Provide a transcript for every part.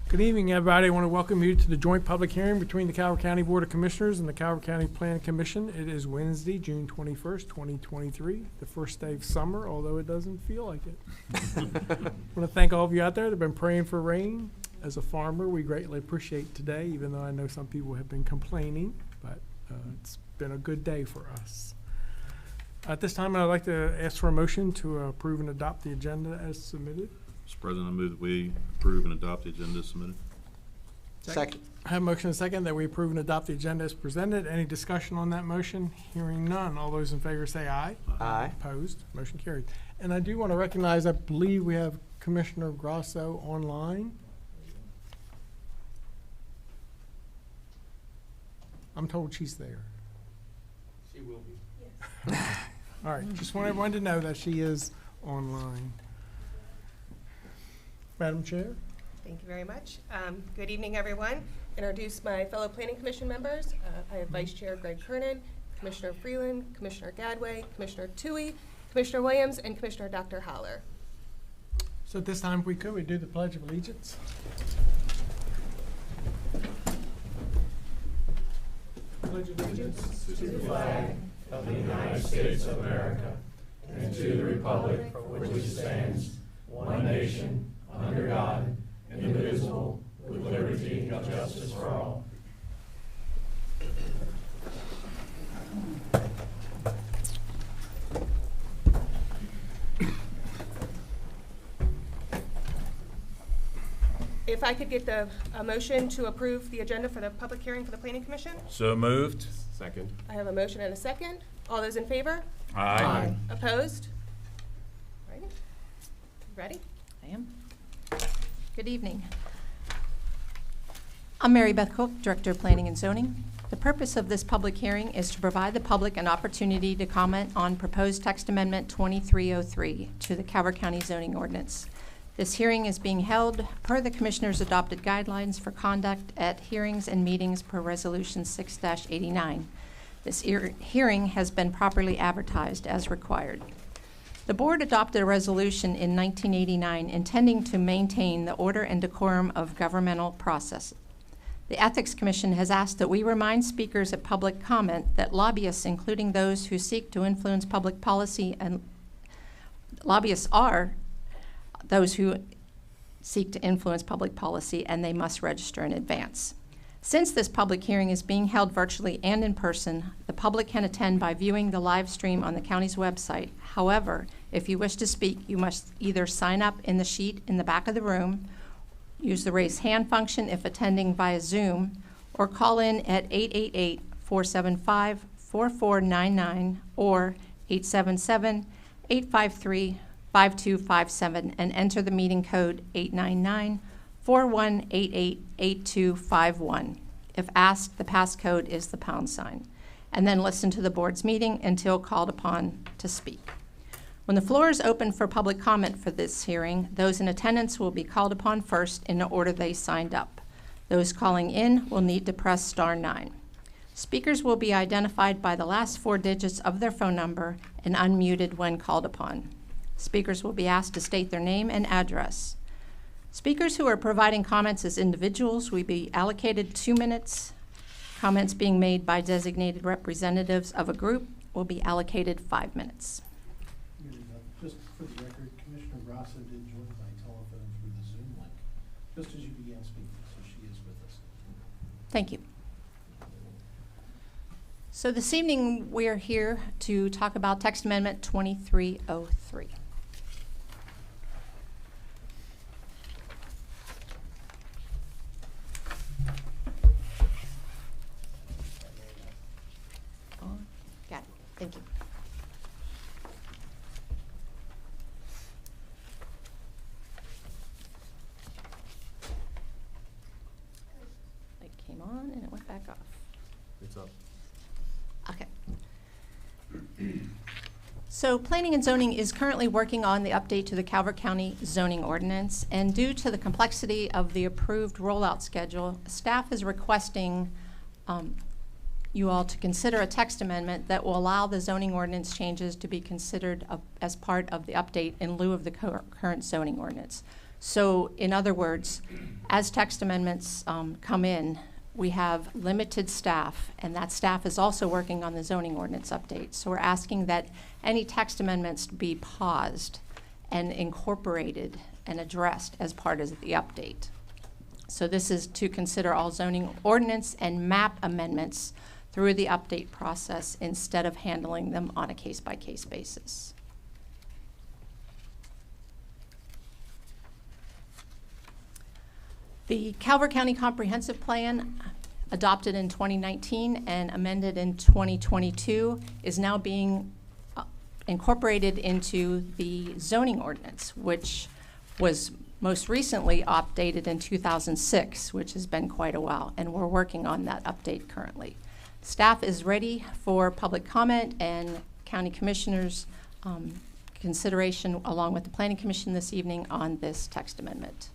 Good evening, everybody. I want to welcome you to the joint public hearing between the Calvert County Board of Commissioners and the Calvert County Planning Commission. It is Wednesday, June 21st, 2023, the first day of summer, although it doesn't feel like it. I want to thank all of you out there that have been praying for rain. As a farmer, we greatly appreciate today, even though I know some people have been complaining, but it's been a good day for us. At this time, I'd like to ask for a motion to approve and adopt the agenda as submitted. Mr. President, I move that we approve and adopt the agenda as submitted. Second. I have a motion and a second that we approve and adopt the agenda as presented. Any discussion on that motion? Hearing none. All those in favor say aye. Aye. Opposed? Motion carried. And I do want to recognize, I believe we have Commissioner Grasso online. I'm told she's there. She will be. All right, just want everyone to know that she is online. Madam Chair? Thank you very much. Good evening, everyone. Introduce my fellow Planning Commission members. I have Vice Chair Greg Kernan, Commissioner Freeland, Commissioner Gadway, Commissioner Toohey, Commissioner Williams, and Commissioner Dr. Holler. So at this time, if we could, we do the Pledge of Allegiance. Pledge of Allegiance to the flag of the United States of America and to the republic for which it stands, one nation, under God, indivisible, with liberty and justice for all. If I could get a motion to approve the agenda for the public hearing for the Planning Commission. So moved. Second. I have a motion and a second. All those in favor? Aye. Opposed? Ready? Ready? I am. Good evening. I'm Mary Beth Cook, Director of Planning and Zoning. The purpose of this public hearing is to provide the public an opportunity to comment on proposed text amendment 2303 to the Calvert County zoning ordinance. This hearing is being held per the Commissioner's adopted guidelines for conduct at hearings and meetings per Resolution 6-89. This hearing has been properly advertised as required. The Board adopted a resolution in 1989 intending to maintain the order and decorum of governmental process. The Ethics Commission has asked that we remind speakers at public comment that lobbyists, including those who seek to influence public policy, and lobbyists are those who seek to influence public policy, and they must register in advance. Since this public hearing is being held virtually and in person, the public can attend by viewing the live stream on the county's website. However, if you wish to speak, you must either sign up in the sheet in the back of the room, use the raise hand function if attending via Zoom, or call in at 888-475-4499 or 877-853-5257 and enter the meeting code 899-4188-8251. If asked, the passcode is the #, and then listen to the board's meeting until called upon to speak. When the floor is open for public comment for this hearing, those in attendance will be called upon first in the order they signed up. Those calling in will need to press *9. Speakers will be identified by the last 4 digits of their phone number and unmuted when called upon. Speakers will be asked to state their name and address. Speakers who are providing comments as individuals will be allocated 2 minutes. Comments being made by designated representatives of a group will be allocated 5 minutes. Just for the record, Commissioner Grasso did join by telephone through the Zoom link, just as you began speaking, so she is with us. Thank you. So this evening, we are here to talk about text amendment 2303. Got it. Thank you. It came on and it went back off. It's up. Okay. So Planning and Zoning is currently working on the update to the Calvert County zoning ordinance, and due to the complexity of the approved rollout schedule, staff is requesting you all to consider a text amendment that will allow the zoning ordinance changes to be considered as part of the update in lieu of the current zoning ordinance. So in other words, as text amendments come in, we have limited staff, and that staff is also working on the zoning ordinance update. So we're asking that any text amendments be paused and incorporated and addressed as part of the update. So this is to consider all zoning ordinance and map amendments through the update process instead of handling them on a case-by-case basis. The Calvert County Comprehensive Plan, adopted in 2019 and amended in 2022, is now being incorporated into the zoning ordinance, which was most recently updated in 2006, which has been quite a while, and we're working on that update currently. Staff is ready for public comment and county commissioners' consideration along with the Planning Commission this evening on this text amendment.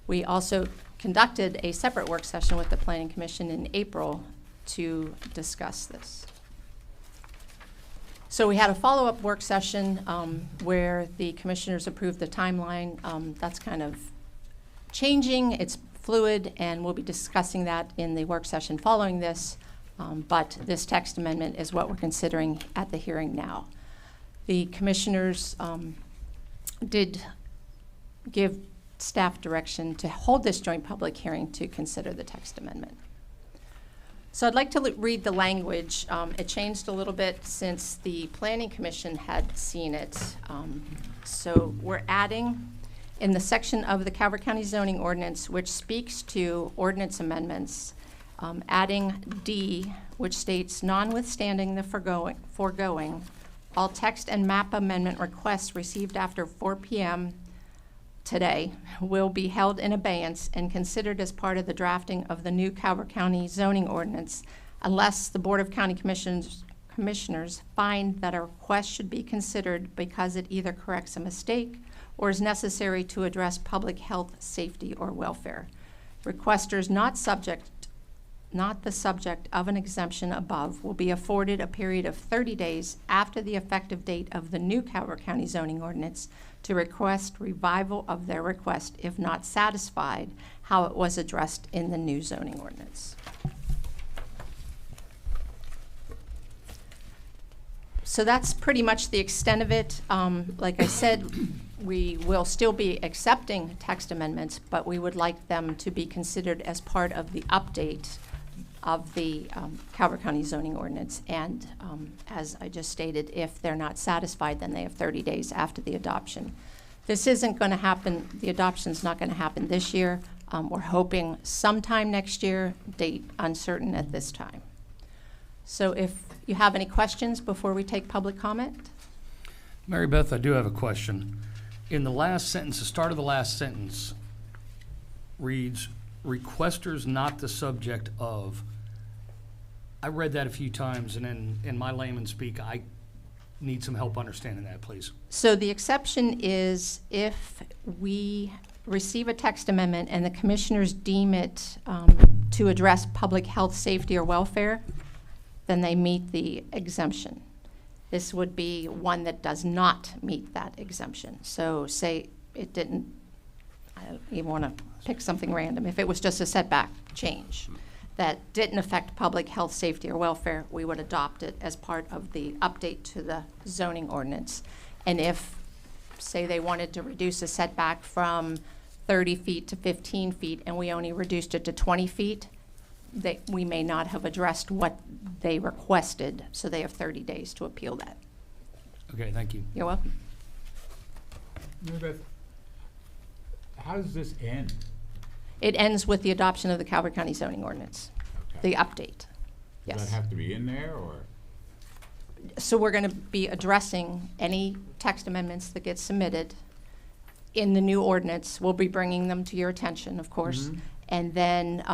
We also conducted a separate work session with the Planning Commission in April to discuss this. So we had a follow-up work session where the commissioners approved the timeline. That's kind of changing. It's fluid, and we'll be discussing that in the work session following this. But this text amendment is what we're considering at the hearing now. The commissioners did give staff direction to hold this joint public hearing to consider the text amendment. So I'd like to read the language. It changed a little bit since the Planning Commission had seen it. So we're adding in the section of the Calvert County zoning ordinance which speaks to ordinance amendments, adding D, which states, notwithstanding the foregoing, all text and map amendment requests received after 4 p.m. today will be held in abeyance and considered as part of the drafting of the new Calvert County zoning ordinance unless the Board of County Commissioners find that a request should be considered because it either corrects a mistake or is necessary to address public health, safety, or welfare. Requesters not the subject of an exemption above will be afforded a period of 30 days after the effective date of the new Calvert County zoning ordinance to request revival of their request if not satisfied how it was addressed in the new zoning ordinance. So that's pretty much the extent of it. Like I said, we will still be accepting text amendments, but we would like them to be considered as part of the update of the Calvert County zoning ordinance. And as I just stated, if they're not satisfied, then they have 30 days after the adoption. This isn't going to happen, the adoption's not going to happen this year. We're hoping sometime next year, date uncertain at this time. So if you have any questions before we take public comment? Mary Beth, I do have a question. In the last sentence, the start of the last sentence reads, requesters not the subject of. I read that a few times, and in my layman speak, I need some help understanding that, please. So the exception is if we receive a text amendment and the commissioners deem it to address public health, safety, or welfare, then they meet the exemption. This would be one that does not meet that exemption. So say it didn't, I don't even want to pick something random. If it was just a setback change that didn't affect public health, safety, or welfare, we would adopt it as part of the update to the zoning ordinance. And if, say, they wanted to reduce a setback from 30 feet to 15 feet and we only reduced it to 20 feet, we may not have addressed what they requested, so they have 30 days to appeal that. Okay, thank you. You're welcome. Mary Beth, how does this end? It ends with the adoption of the Calvert County zoning ordinance, Okay. the update. Does Yes. that have to be in there, or? So we're going to be addressing any text amendments that get submitted in the new ordinance. We'll be bringing them to your attention, of course. Mhm. And then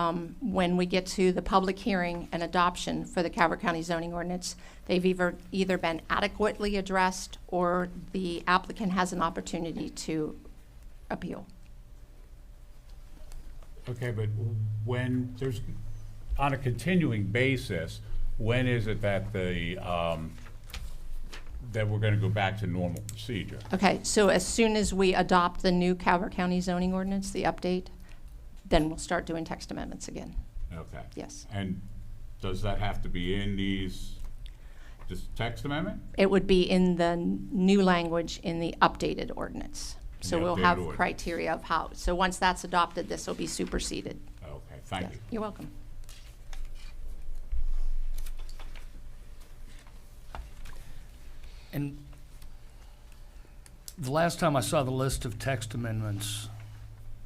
when we get to the public hearing and adoption for the Calvert County zoning ordinance, they've either been adequately addressed or the applicant has an opportunity to appeal. Okay, but when there's, on a continuing basis, when is it that that we're gonna go back to normal procedure? Okay, so as soon as we adopt the new Calvert County zoning ordinance, the update, then we'll start doing text amendments again. Okay. Yes. And does that have to be in these, this text amendment? It would be in the new language in the updated ordinance. So The we'll updated have ordinance. criteria of how, so once that's adopted, this will be superseded. Okay, thank Yes. you. You're welcome. And the last time I saw the list of text amendments,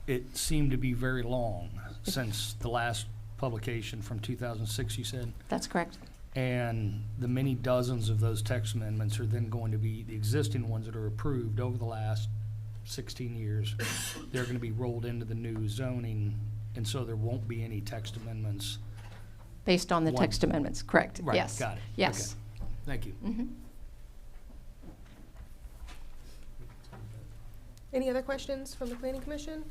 it seemed to be very long since the last publication from 2006, you said? That's correct. And the many dozens of those text amendments are then going to be the existing ones that are approved over the last 16 years. They're going to be rolled into the new zoning, and so there won't be any text amendments. Based on the One- text amendments, correct? Right, Yes. got it. Yes. Okay. Thank you. Mhm. Any other questions from the planning commission?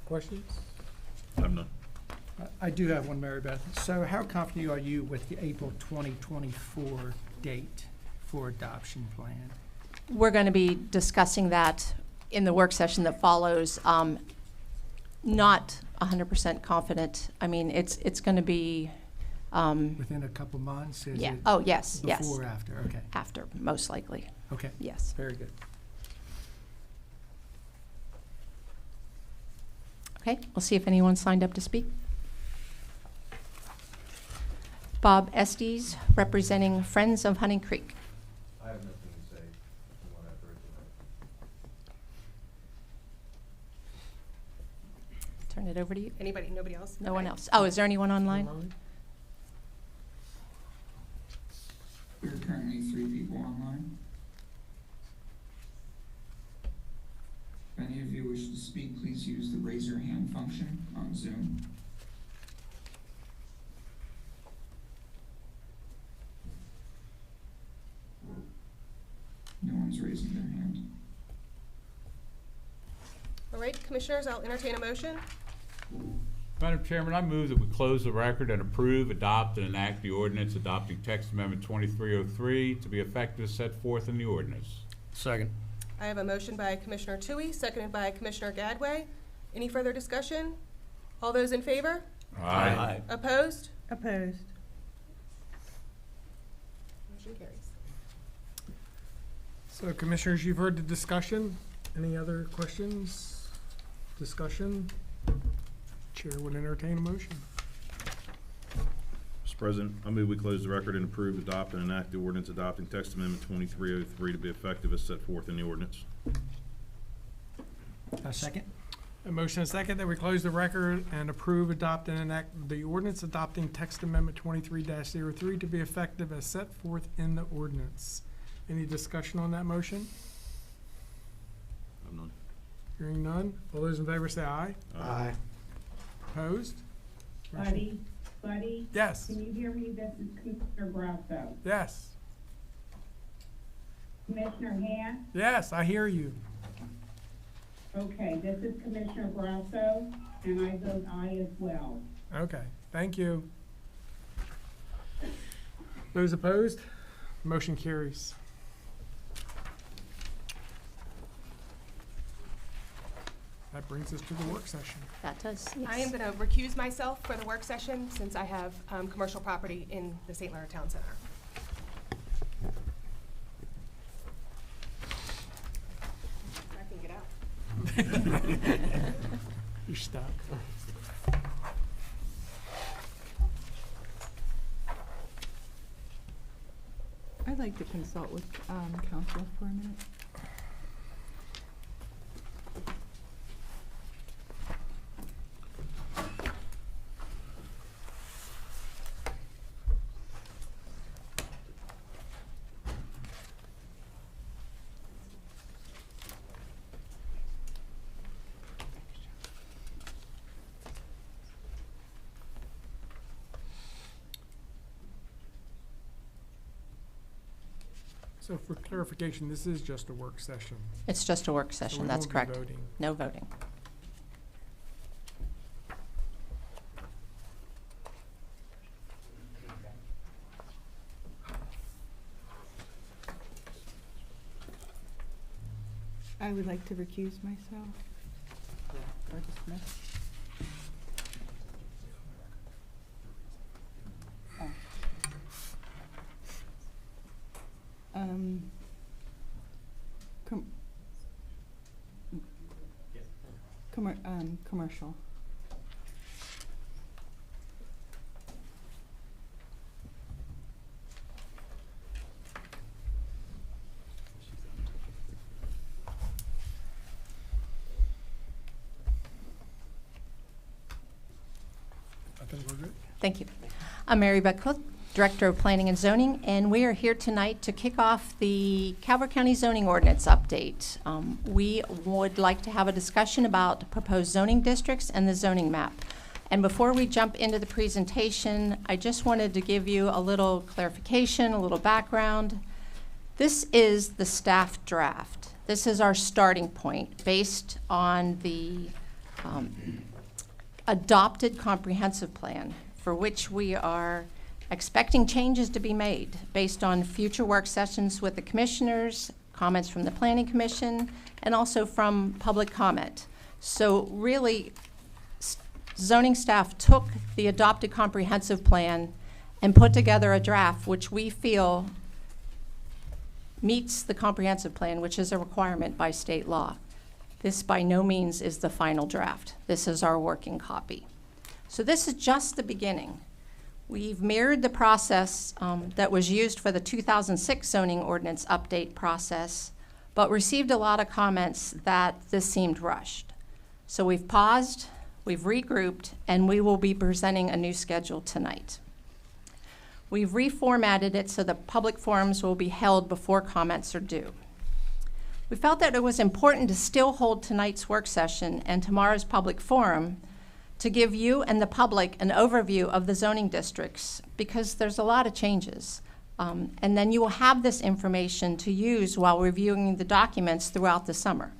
Questions? I have none. I do have one, Mary Beth. So how confident are you with the April 2024 date for adoption plan? We're going to be discussing that in the work session that follows. Not 100% confident. I mean, it's going to be, Within a couple months? Is yeah. it Oh, yes, yes. Before or after? Okay, After, most likely, okay, yes. very good. Okay, we'll see if anyone signed up to speak. Bob Estes, representing Friends of Hunting Creek. I have nothing to say from what I've heard tonight. Turn it over to you. Anybody, nobody else? No one Okay. else. Oh, is there anyone online? There are currently 3 people online. If any of you wish to speak, please use the raise your hand function on Zoom. No one's raising their hand. All right, commissioners, I'll entertain a motion. Madam Chairman, I move that we close the record and approve, adopt, and enact the ordinance adopting text amendment 2303 to be effective as set forth in the ordinance. Second. I have a motion by Commissioner Tui, seconded by Commissioner Gadway. Any further discussion? All those in favor? Aye. Opposed? Opposed. Motion carries. So commissioners, you've heard the discussion. Any other questions? Discussion? Chair would entertain a motion. Mr. President, I move we close the record and approve, adopt, and enact the ordinance adopting text amendment 2303 to be effective as set forth in the ordinance. A second? A motion and a second that we close the record and approve, adopt, and enact the ordinance adopting text amendment 23-03 to be effective as set forth in the ordinance. Any discussion on that motion? I have none. Hearing none. All those in favor say aye. Aye. Opposed? Buddy, Yes. can you hear me? This is Commissioner Brasso. Yes. Commissioner Hand? Yes, I hear you. Okay, this is Commissioner Brasso, and I vote aye as well. Okay, thank you. Those opposed? Motion carries. That brings us to the work session. That does, yes. I am going to recuse myself for the work session since I have commercial property in the St. Leonard Town Center. I can get out. You're stuck. I'd like to consult with council for a minute. So for clarification, this is just a work session. It's just a work So session, we that's won't be correct. voting. No voting. I would like to recuse myself. Or dismiss? Oh. Com- commercial. I think we're good. Thank you. I'm Mary Beth Cook, Director of Planning and Zoning, and we are here tonight to kick off the Calvert County zoning ordinance update. We would like to have a discussion about proposed zoning districts and the zoning map. And before we jump into the presentation, I just wanted to give you a little clarification, a little background. This is the staff draft. This is our starting point based on the adopted comprehensive plan, for which we are expecting changes to be made based on future work sessions with the commissioners, comments from the Planning Commission, and also from public comment. So really, zoning staff took the adopted comprehensive plan and put together a draft which we feel meets the comprehensive plan, which is a requirement by state law. This by no means is the final draft. This is our working copy. So this is just the beginning. We've mirrored the process that was used for the 2006 zoning ordinance update process, but received a lot of comments that this seemed rushed. So we've paused, we've regrouped, and we will be presenting a new schedule tonight. We've reformatted it so the public forums will be held before comments are due. We felt that it was important to still hold tonight's work session and tomorrow's public forum to give you and the public an overview of the zoning districts, because there's a lot of changes. And then you will have this information to use while reviewing the documents throughout the summer.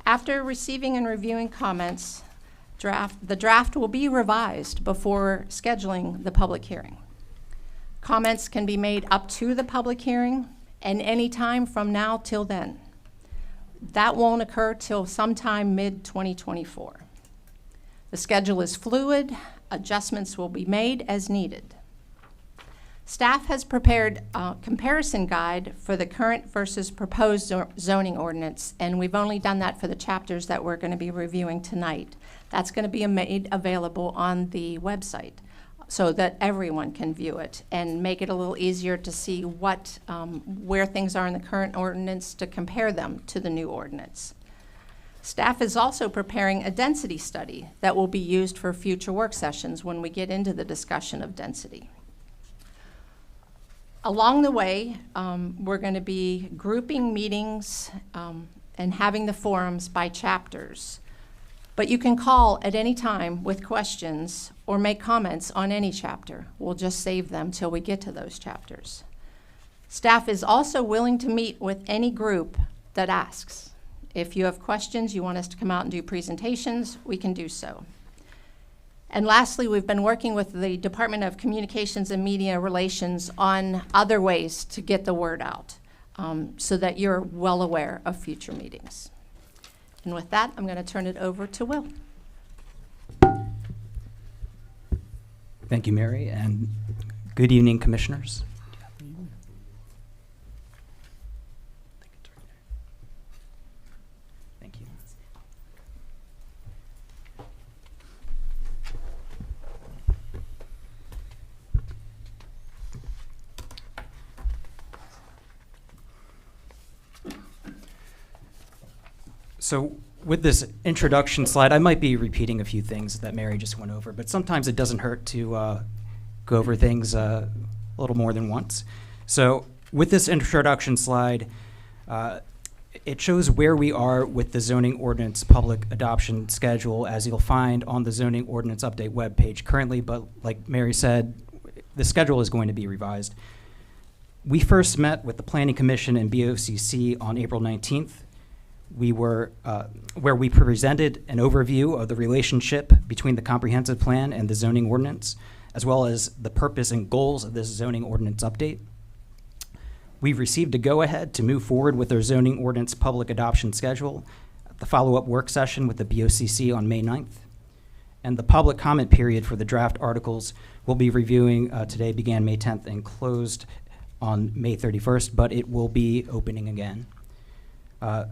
After receiving and reviewing comments, the draft will be revised before scheduling the public hearing. Comments can be made up to the public hearing and any time from now till then. That won't occur till sometime mid-2024. The schedule is fluid. Adjustments will be made as needed. Staff has prepared a comparison guide for the current versus proposed zoning ordinance, and we've only done that for the chapters that we're going to be reviewing tonight. That's going to be made available on the website so that everyone can view it and make it a little easier to see what, where things are in the current ordinance to compare them to the new ordinance. Staff is also preparing a density study that will be used for future work sessions when we get into the discussion of density. Along the way, we're going to be grouping meetings and having the forums by chapters. But you can call at any time with questions or make comments on any chapter. We'll just save them till we get to those chapters. Staff is also willing to meet with any group that asks. If you have questions, you want us to come out and do presentations, we can do so. And lastly, we've been working with the Department of Communications and Media Relations on other ways to get the word out so that you're well aware of future meetings. And with that, I'm going to turn it over to Will. Thank you, Mary, and good evening, commissioners. Thank you. So with this introduction slide, I might be repeating a few things that Mary just went over, but sometimes it doesn't hurt to go over things a little more than once. So with this introduction slide, it shows where we are with the zoning ordinance public adoption schedule, as you'll find on the zoning ordinance update webpage currently, but like Mary said, the schedule is going to be revised. We first met with the Planning Commission and BOCC on April 19th. We were, where we presented an overview of the relationship between the comprehensive plan and the zoning ordinance, as well as the purpose and goals of this zoning ordinance update. We've received a go-ahead to move forward with our zoning ordinance public adoption schedule. the follow-up work session with the BOCC on May 9th. And the public comment period for the draft articles we'll be reviewing today began May 10th and closed on May 31st, but it will be opening again. A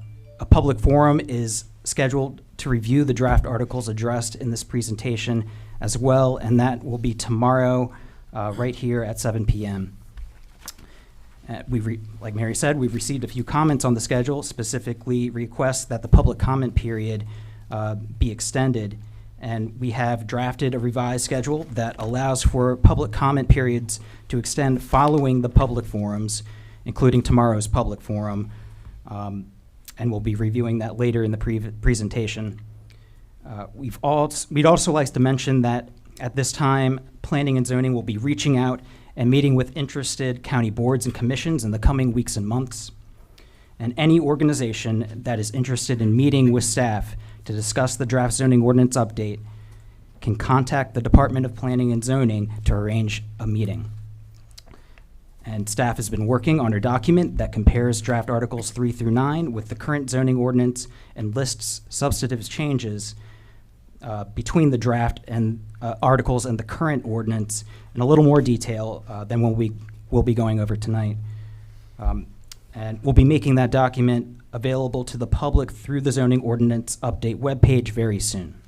public forum is scheduled to review the draft articles addressed in this presentation as well, and that will be tomorrow right here at 7 p.m. Like Mary said, we've received a few comments on the schedule, specifically requests that the public comment period be extended. And we have drafted a revised schedule that allows for public comment periods to extend following the public forums, including tomorrow's public forum. And we'll be reviewing that later in the presentation. We'd also like to mention that at this time, Planning and Zoning will be reaching out and meeting with interested county boards and commissions in the coming weeks and months. And any organization that is interested in meeting with staff to discuss the draft zoning ordinance update can contact the Department of Planning and Zoning to arrange a meeting. And staff has been working on a document that compares draft articles 3 through 9 with the current zoning ordinance and lists substantive changes between the draft and articles and the current ordinance in a little more detail than what we'll be going over tonight. And we'll be making that document available to the public through the zoning ordinance update webpage very soon.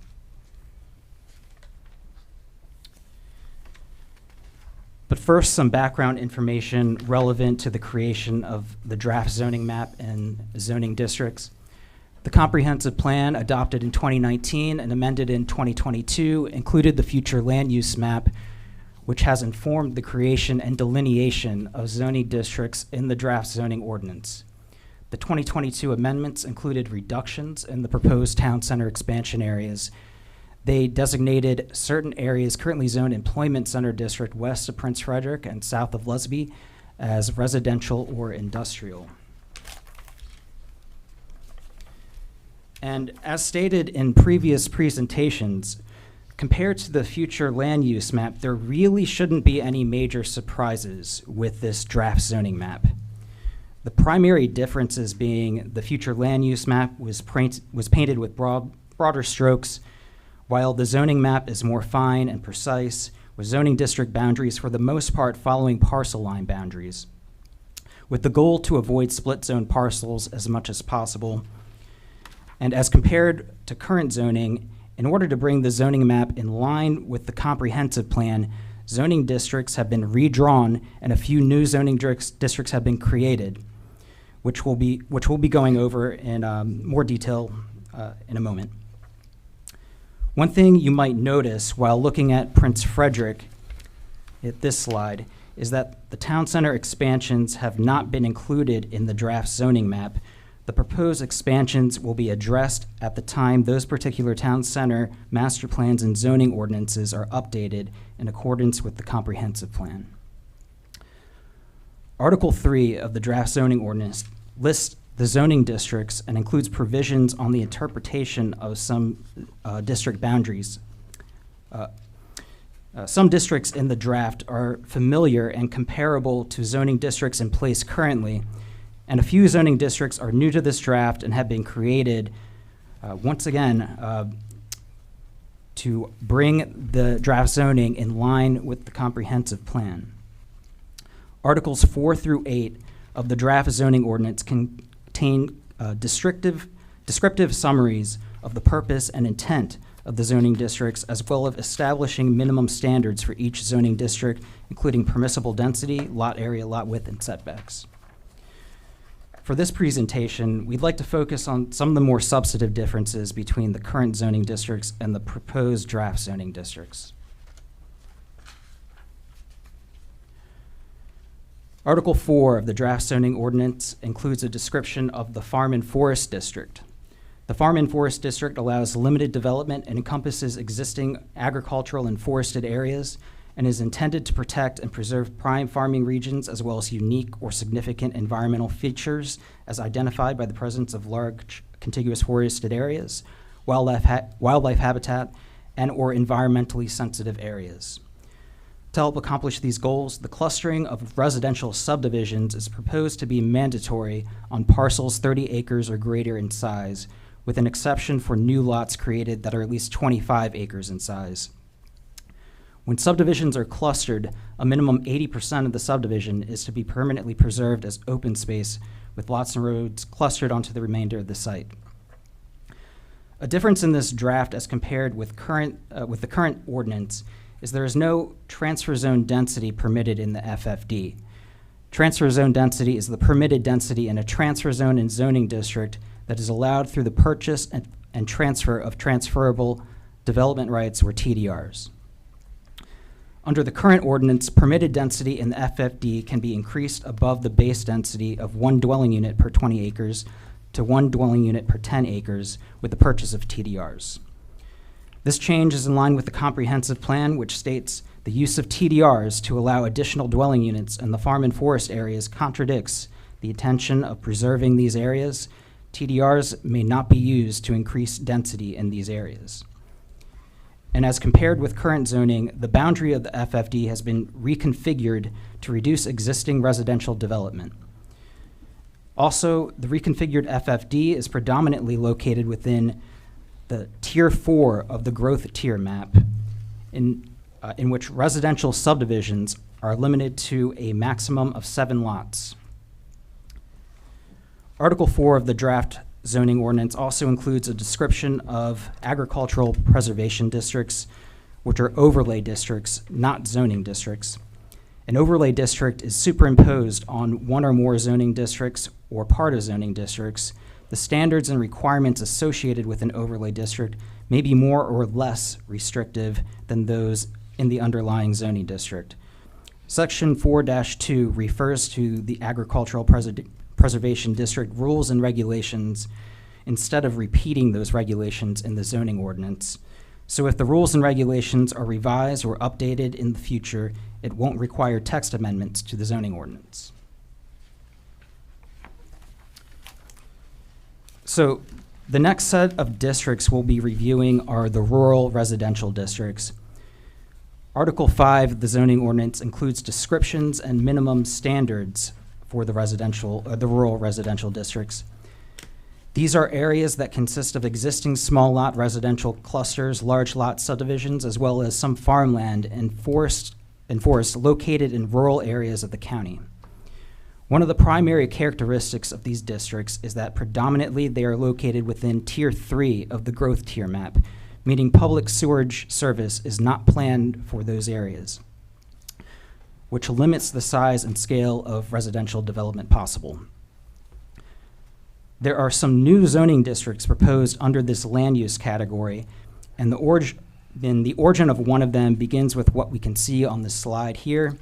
But first, some background information relevant to the creation of the draft zoning map and zoning districts. The comprehensive plan adopted in 2019 and amended in 2022 included the future land use map, which has informed the creation and delineation of zoning districts in the draft zoning ordinance. The 2022 amendments included reductions in the proposed town center expansion areas. They designated certain areas currently zoned Employment Center District west of Prince Frederick and south of Lusby as residential or industrial. And as stated in previous presentations, compared to the future land use map, there really shouldn't be any major surprises with this draft zoning map. The primary differences being the future land use map was painted with broader strokes, while the zoning map is more fine and precise, with zoning district boundaries for the most part following parcel line boundaries, with the goal to avoid split zone parcels as much as possible. And as compared to current zoning, in order to bring the zoning map in line with the comprehensive plan, zoning districts have been redrawn and a few new zoning districts have been created, which we'll be going over in more detail in a moment. One thing you might notice while looking at Prince Frederick at this slide is that the town center expansions have not been included in the draft zoning map. The proposed expansions will be addressed at the time those particular town center master plans and zoning ordinances are updated in accordance with the comprehensive plan. Article 3 of the draft zoning ordinance lists the zoning districts and includes provisions on the interpretation of some district boundaries. Some districts in the draft are familiar and comparable to zoning districts in place currently, and a few zoning districts are new to this draft and have been created, once again, to bring the draft zoning in line with the comprehensive plan. Articles 4 through 8 of the draft zoning ordinance contain descriptive summaries of the purpose and intent of the zoning districts, as well as establishing minimum standards for each zoning district, including permissible density, lot area, lot width, and setbacks. For this presentation, we'd like to focus on some of the more substantive differences between the current zoning districts and the proposed draft zoning districts. Article 4 of the draft zoning ordinance includes a description of the Farm and Forest District. The Farm and Forest District allows limited development and encompasses existing agricultural and forested areas and is intended to protect and preserve prime farming regions as well as unique or significant environmental features as identified by the presence of large contiguous forested areas, wildlife habitat, and or environmentally sensitive areas. To help accomplish these goals, the clustering of residential subdivisions is proposed to be mandatory on parcels 30 acres or greater in size, with an exception for new lots created that are at least 25 acres in size. When subdivisions are clustered, a minimum 80% of the subdivision is to be permanently preserved as open space, with lots and roads clustered onto the remainder of the site. A difference in this draft as compared with the current ordinance is there is no transfer zone density permitted in the FFD. Transfer zone density is the permitted density in a transfer zone and zoning district that is allowed through the purchase and transfer of transferable development rights, or TDRs. Under the current ordinance, permitted density in the FFD can be increased above the base density of 1 dwelling unit per 20 acres to 1 dwelling unit per 10 acres with the purchase of TDRs. This change is in line with the comprehensive plan, which states the use of TDRs to allow additional dwelling units in the farm and forest areas contradicts the intention of preserving these areas. TDRs may not be used to increase density in these areas. And as compared with current zoning, the boundary of the FFD has been reconfigured to reduce existing residential development. Also, the reconfigured FFD is predominantly located within the Tier 4 of the growth tier map, in which residential subdivisions are limited to a maximum of 7 lots. Article 4 of the draft zoning ordinance also includes a description of agricultural preservation districts, which are overlay districts, not zoning districts. An overlay district is superimposed on one or more zoning districts or part of zoning districts. The standards and requirements associated with an overlay district may be more or less restrictive than those in the underlying zoning district. Section 4-2 refers to the agricultural preservation district rules and regulations instead of repeating those regulations in the zoning ordinance. So if the rules and regulations are revised or updated in the future, it won't require text amendments to the zoning ordinance. So the next set of districts we'll be reviewing are the rural residential districts. Article 5 of the zoning ordinance includes descriptions and minimum standards for the rural residential districts. These are areas that consist of existing small lot residential clusters, large lot subdivisions, as well as some farmland and forest located in rural areas of the county. One of the primary characteristics of these districts is that predominantly they are located within Tier 3 of the growth tier map, meaning public sewerage service is not planned for those areas, which limits the size and scale of residential development possible. There are some new zoning districts proposed under this land use category, and the origin of one of them begins with what we can see on this slide here.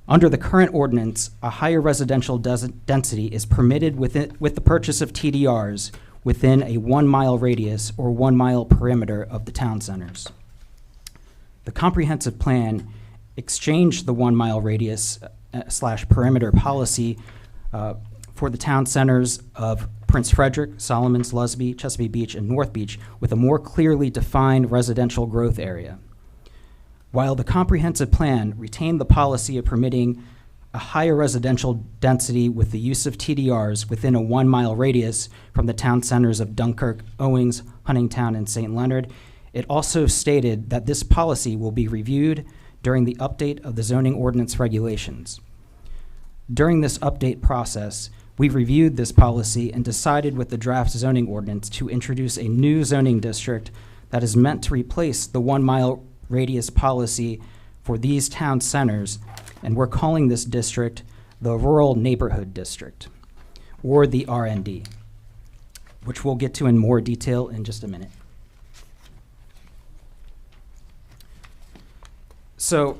Under the current ordinance, a higher residential density is permitted with the purchase of TDRs within a 1 mile radius or 1 mile perimeter of the town centers. The comprehensive plan exchanged the 1 mile radius / perimeter policy for the town centers of Prince Frederick, Solomons, Lusby, Chesapeake Beach, and North Beach with a more clearly defined residential growth area. While the comprehensive plan retained the policy of permitting a higher residential density with the use of TDRs within a 1 mile radius from the town centers of Dunkirk, Owings, Huntingtown, and St. Leonard, it also stated that this policy will be reviewed during the update of the zoning ordinance regulations. During this update process, we reviewed this policy and decided with the draft zoning ordinance to introduce a new zoning district that is meant to replace the 1 mile radius policy for these town centers, and we're calling this district the Rural Neighborhood District, or the RND, which we'll get to in more detail in just a minute. So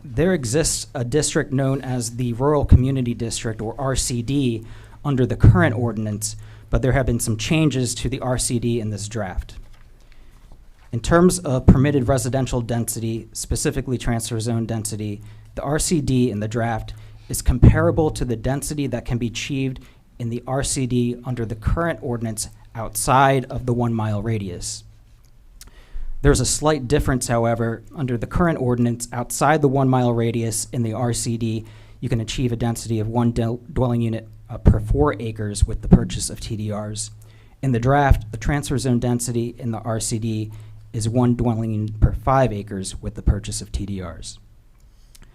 there exists a district known as the Rural Community District, or RCD, under the current ordinance, but there have been some changes to the RCD in this draft. In terms of permitted residential density, specifically transfer zone density, the RCD in the draft is comparable to the density that can be achieved in the RCD under the current ordinance outside of the 1 mile radius. There's a slight difference, however. Under the current ordinance, outside the 1 mile radius in the RCD, you can achieve a density of 1 dwelling unit per 4 acres with the purchase of TDRs. In the draft, the transfer zone density in the RCD is 1 dwelling unit per 5 acres with the purchase of TDRs.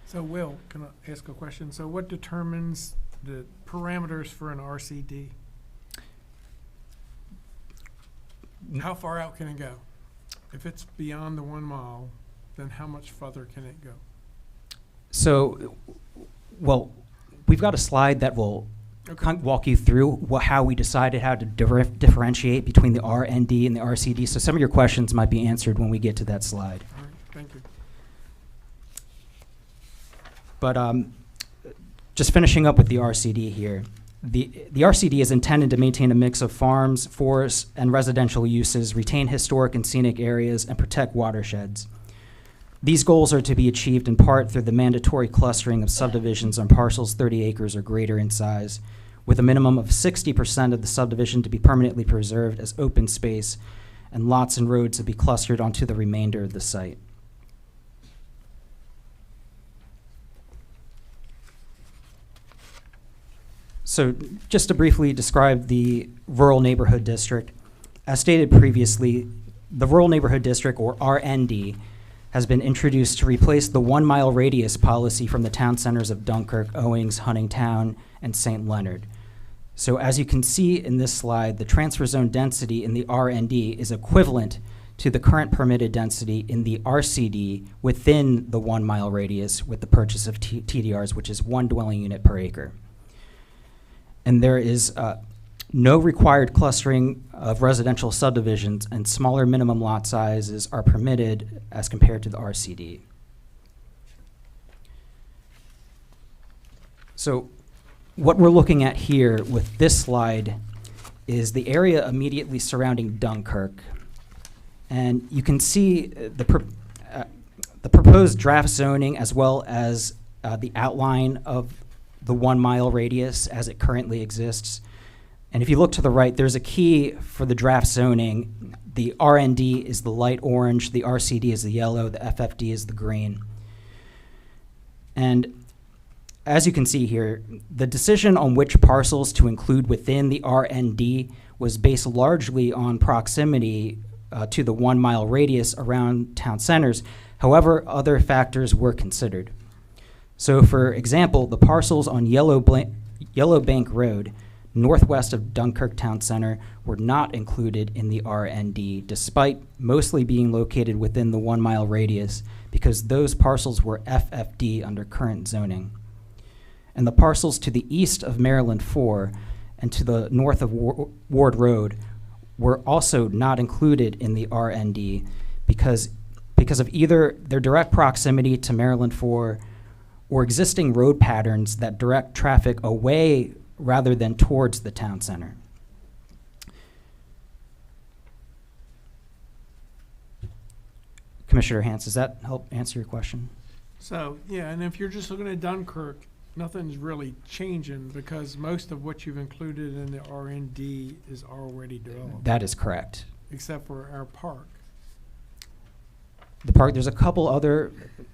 So Will, can I ask a question? So what determines the parameters for an RCD? How far out can it go? If it's beyond the 1 mile, then how much further can it go? So, well, we've got a slide that will walk you through how we decided how to differentiate between the RND and the RCD. So some of your questions might be answered when we get to that slide. All right, thank you. But just finishing up with the RCD here. The RCD is intended to maintain a mix of farms, forests, and residential uses, retain historic and scenic areas, and protect watersheds. These goals are to be achieved in part through the mandatory clustering of subdivisions on parcels 30 acres or greater in size, with a minimum of 60% of the subdivision to be permanently preserved as open space, and lots and roads to be clustered onto the remainder of the site. So just to briefly describe the Rural Neighborhood District, as stated previously, the Rural Neighborhood District, or RND, has been introduced to replace the 1 mile radius policy from the town centers of Dunkirk, Owings, Huntingtown, and St. Leonard. So as you can see in this slide, the transfer zone density in the RND is equivalent to the current permitted density in the RCD within the 1 mile radius with the purchase of TDRs, which is 1 dwelling unit per acre. And there is no required clustering of residential subdivisions, and smaller minimum lot sizes are permitted as compared to the RCD. So what we're looking at here with this slide is the area immediately surrounding Dunkirk. And you can see the proposed draft zoning as well as the outline of the 1 mile radius as it currently exists. And if you look to the right, there's a key for the draft zoning. The RND is the light orange, the RCD is the yellow, the FFD is the green. And as you can see here, the decision on which parcels to include within the RND was based largely on proximity to the 1 mile radius around town centers. However, other factors were considered. So for example, the parcels on Yellow Bank Road, northwest of Dunkirk Town Center, were not included in the RND, despite mostly being located within the 1 mile radius, because those parcels were FFD under current zoning. And the parcels to the east of Maryland 4 and to the north of Ward Road were also not included in the RND because of either their direct proximity to Maryland 4 or existing road patterns that direct traffic away rather than towards the town center. Commissioner Hans, does that help answer your question? So, yeah, and if you're just looking at Dunkirk, nothing's really changing because most of what you've included in the RND is already developed. That is correct. Except for our park. The park, there's a couple other,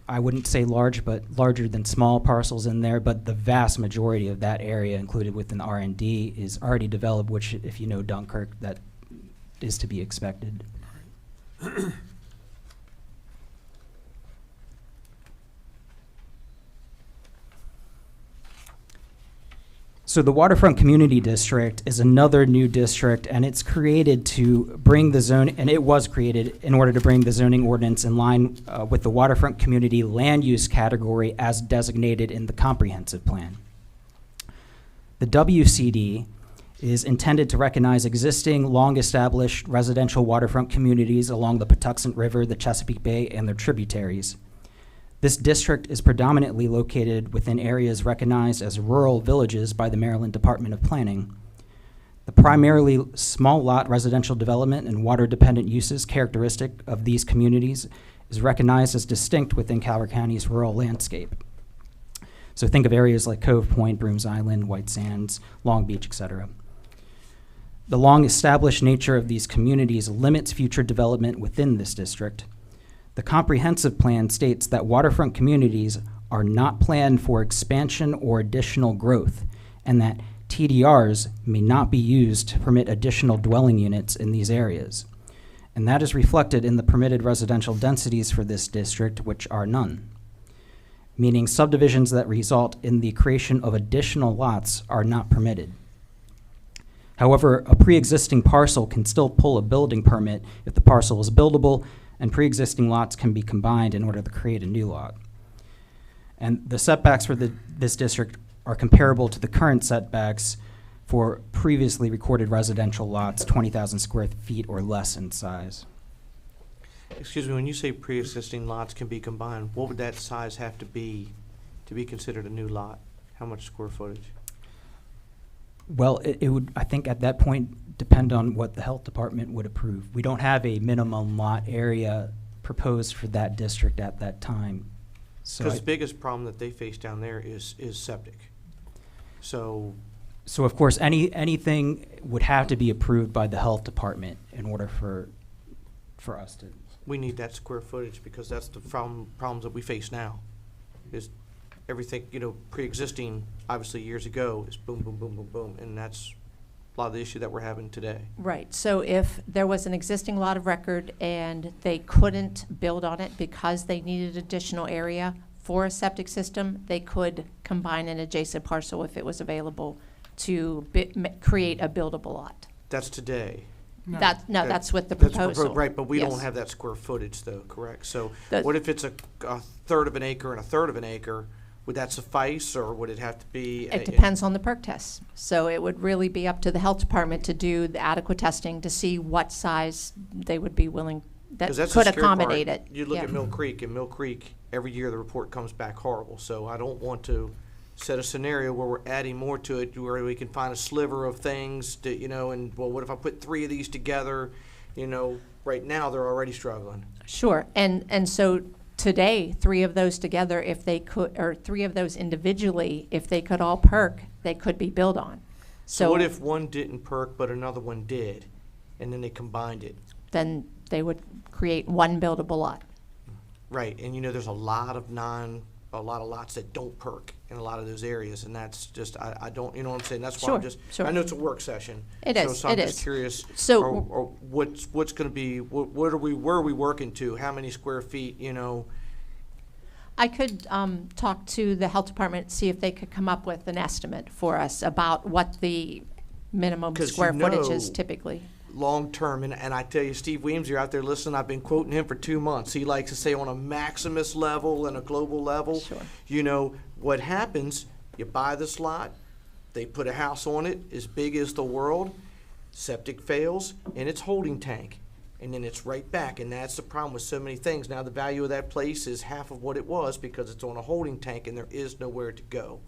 I wouldn't say large, but larger than small parcels in there, but the vast majority of that area included within the R&D is already developed, which if you know Dunkirk, that is to be expected. So the Waterfront Community District is another new district, and it's created to bring the zone, and it was created in order to bring the zoning ordinance in line with the waterfront community land use category as designated in the comprehensive plan. The WCD is intended to recognize existing long-established residential waterfront communities along the Patuxent River, the Chesapeake Bay, and their tributaries. This district is predominantly located within areas recognized as rural villages by the Maryland Department of Planning. The primarily small lot residential development and water-dependent uses characteristic of these communities is recognized as distinct within Calvert County's rural landscape. So think of areas like Cove Point, Brooms Island, White Sands, Long Beach, etc. The long-established nature of these communities limits future development within this district. The comprehensive plan states that waterfront communities are not planned for expansion or additional growth, and that TDRs may not be used to permit additional dwelling units in these areas. And that is reflected in the permitted residential densities for this district, which are none. Meaning subdivisions that result in the creation of additional lots are not permitted. However, a pre-existing parcel can still pull a building permit if the parcel is buildable, and pre-existing lots can be combined in order to create a new lot. And the setbacks for this district are comparable to the current setbacks for previously recorded residential lots, 20,000 square feet or less in size. Excuse me, when you say pre-existing lots can be combined, what would that size have to be considered a new lot? How much square footage? Well, it would, I think at that point, depend on what the health department would approve. We don't have a minimum lot area proposed for that district at that time. So Because the biggest problem that they face down there is septic. So of course, anything would have to be approved by the health department in order for us to. we need that square footage because that's the problems that we face now. Is everything, pre-existing, obviously years ago, is boom, boom, boom, boom, boom, and that's a lot of the issue that we're having today. Right, so if there was an existing lot of record and they couldn't build on it because they needed additional area for a septic system, they could combine an adjacent parcel if it was available to create a buildable lot. That's today. That's with the That's proposal. right, but we Yes. don't have that square footage though, correct? So The- what if it's a third of an acre and a third of an acre? Would that suffice, or would it have to be? It depends on the perk test. So it would really be up to the health department to do the adequate testing to see what size they would be willing, that 'Cause that's the could scary part. accommodate it. You look Yeah. at Mill Creek, and Mill Creek, every year the report comes back horrible. So I don't want to set a scenario where we're adding more to it, where we can find a sliver of things to, and, well, what if I put 3 of these together? Right now they're already struggling. Sure, and so today, 3 of those together, if they could, or 3 of those individually, if they could all perk, they could be built on. So what if one didn't perk, but another one did, and then they combined it? Then they would create one buildable lot. Right, and there's a lot of lots that don't perk in a lot of those areas, and that's just, I don't, you know what I'm saying? That's why I'm Sure, just, sure. I know it's a work session. It is, So I'm it just is. curious, So- or what's gonna be, where are we working to? How many square feet, I could talk to the health department, see if they could come up with an estimate for us about what the minimum 'Cause square footage is know- typically. long-term, and I tell you, Steve Williams, you're out there listening, I've been quoting him for 2 months. He likes to say on a maximus level and a global level. Sure. What happens, you buy this lot, they put a house on it as big as the world, septic fails, and it's holding tank. And then it's right back, and that's the problem with so many things. Now the value of that place is half of what it was because it's on a holding tank and there is nowhere to go.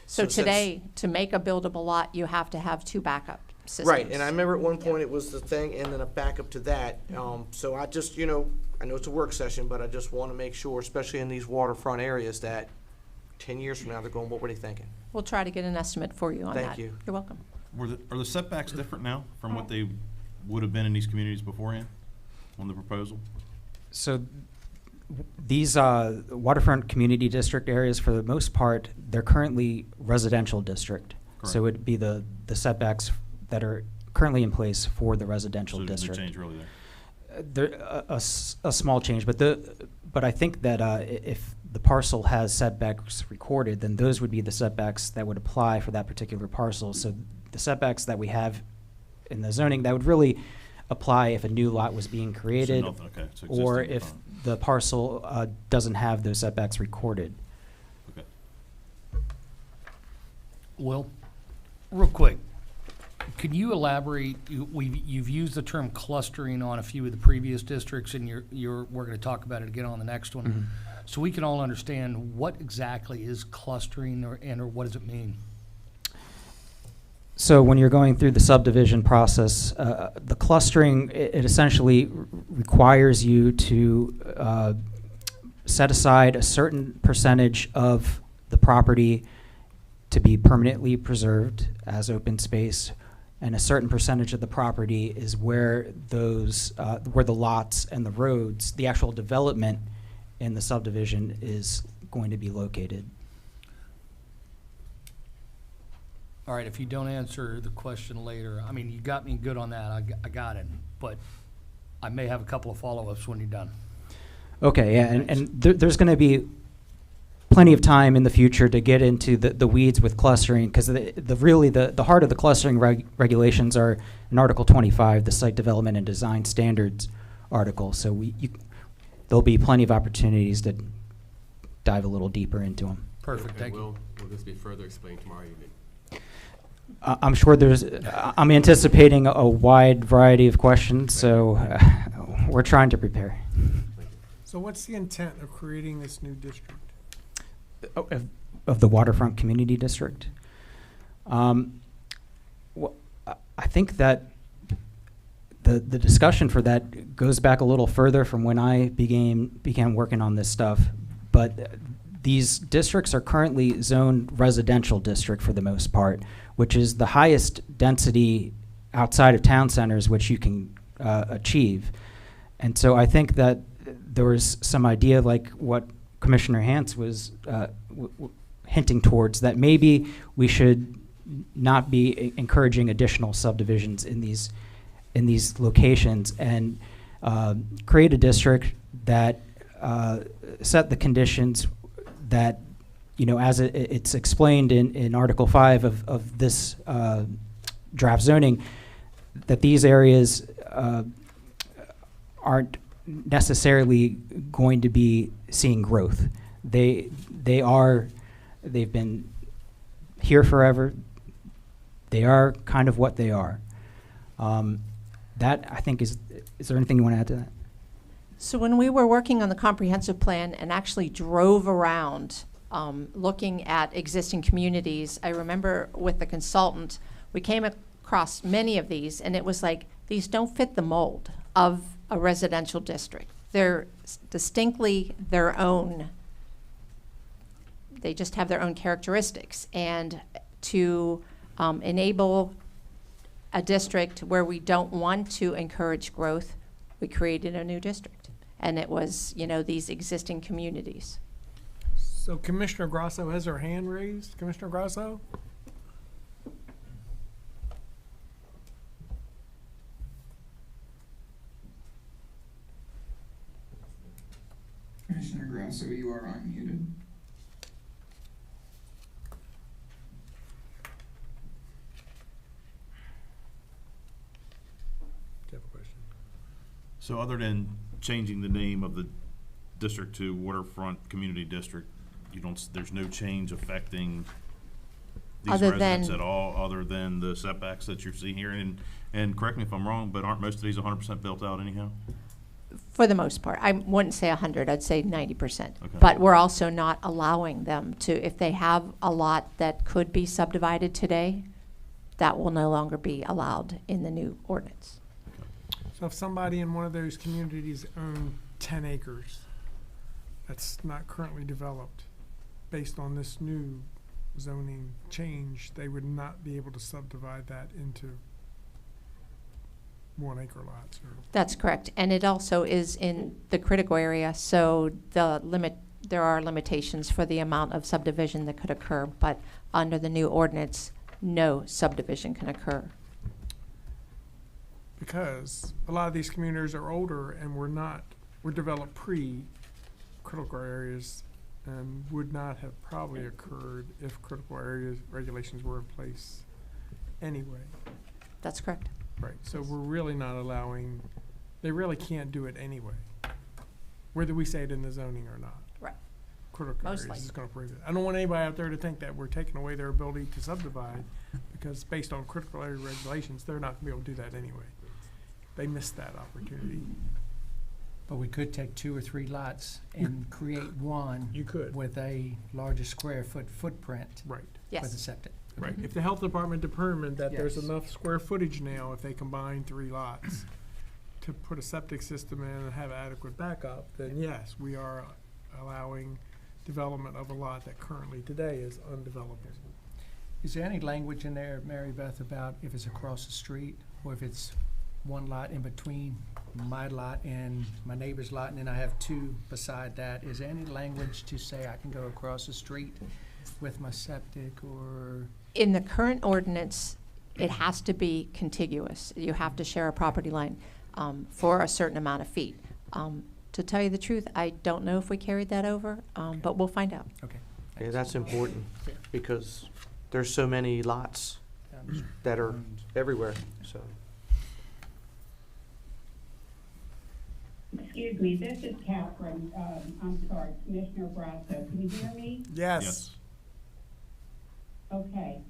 So since- today, to make a buildable lot, you have to have 2 backup systems. Right, and I remember at one point it was the thing, and then a backup to that. So I just, I know it's a work session, but I just want to make sure, especially in these waterfront areas, that 10 years from now, they're going, what were they thinking? We'll try to get an estimate for you on that. Thank you. You're welcome. Are the setbacks different now from what they would have been in these communities beforehand on the proposal? So these waterfront community district areas, for the most part, they're currently residential district. Correct. So it'd be the setbacks that are currently in place for the residential So there's no district. change really there? A small change, but I think that if the parcel has setbacks recorded, then those would be the setbacks that would apply for that particular parcel. So the setbacks that we have in the zoning, that would really apply if a new lot was being created, nothing, okay, so or existing, if fine. the parcel doesn't have those setbacks recorded. Okay. Well, real quick, can you elaborate? You've used the term clustering on a few of the previous districts, and we're going to talk about it again on the next one. Mhm. So we can all understand what exactly is clustering, or what does it mean? So when you're going through the subdivision process, the clustering, it essentially requires you to set aside a certain percentage of the property to be permanently preserved as open space, and a certain percentage of the property is where where the lots and the roads, the actual development in the subdivision is going to be located. All right, if you don't answer the question later, I mean, you got me good on that, I got it, but I may have a couple of follow-ups when you're done. Okay, yeah, and there's going to be plenty of time in the future to get into the weeds with clustering, because the heart of the clustering regulations are in Article 25, the Site Development and Design Standards article. So there'll be plenty of opportunities to dive a little deeper into them. Perfect, thank you. Will this be further explained tomorrow evening? I'm sure I'm anticipating a wide variety of questions, so we're trying to prepare. So what's the intent of creating this new district? Of the Waterfront Community District. Well, I think that the discussion for that goes back a little further from when I began working on this stuff. But these districts are currently zoned residential district for the most part, which is the highest density outside of town centers which you can achieve. And so I think that there was some idea, like what Commissioner Hance was hinting towards, that maybe we should not be encouraging additional subdivisions in these locations, and create a district that set the conditions that, as it's explained in Article 5 of this draft zoning, that these areas aren't necessarily going to be seeing growth. They've been here forever. They are kind of what they are. That, I think, is there anything you want to add to that? So when we were working on the comprehensive plan and actually drove around looking at existing communities, I remember with the consultant, we came across many of these, and it was like, these don't fit the mold of a residential district. They're distinctly their own. They just have their own characteristics. And to enable a district where we don't want to encourage growth, we created a new district. And it was, these existing communities. So Commissioner Grasso has her hand raised. Commissioner Grasso? Commissioner Grasso, you are unmuted. Do you have a question? So other than changing the name of the district to Waterfront Community District, there's no change affecting these Other residents than- at all, other than the setbacks that you're seeing here? And correct me if I'm wrong, but aren't most of these 100% built out anyhow? For the most part. I wouldn't say 100, I'd say 90%. Okay. But we're also not allowing them to, if they have a lot that could be subdivided today, that will no longer be allowed in the new ordinance. So if somebody in one of those communities owned 10 acres that's not currently developed, based on this new zoning change, they would not be able to subdivide that into 1 acre lots? That's correct. And it also is in the critical area, so there are limitations for the amount of subdivision that could occur, but under the new ordinance, no subdivision can occur. Because a lot of these communities are older and were developed pre-critical areas and would not have probably occurred if critical areas regulations were in place anyway. That's correct. Right, so we're really not allowing, they really can't do it anyway, whether we say it in the zoning or not. Right. Critical Most areas likely. is gonna prohibit it. I don't want anybody out there to think that we're taking away their ability to subdivide, because based on critical area regulations, they're not gonna be able to do that anyway. They missed that opportunity. But we could take 2 or 3 lots and create one. You could. With a larger square footprint. Right. Yes. With a septic. Right, if the health department determined that there's Yes. enough square footage now, if they combine 3 lots to put a septic system in and have adequate backup, then yes, we are allowing development of a lot that currently today is undeveloped. Is there any language in there, Mary Beth, about if it's across the street, or if it's one lot in between my lot and my neighbor's lot, and then I have 2 beside that? Is there any language to say I can go across the street with my septic, or In the current ordinance, it has to be contiguous. You have to share a property line for a certain amount of feet. To tell you the truth, I don't know if we carried that over, but we'll find out. Okay. Yeah, that's important, because there's so many lots that are everywhere, so. Excuse me, this is Catherine. I'm sorry, Commissioner Brasso. Can you hear me? Yes. Okay.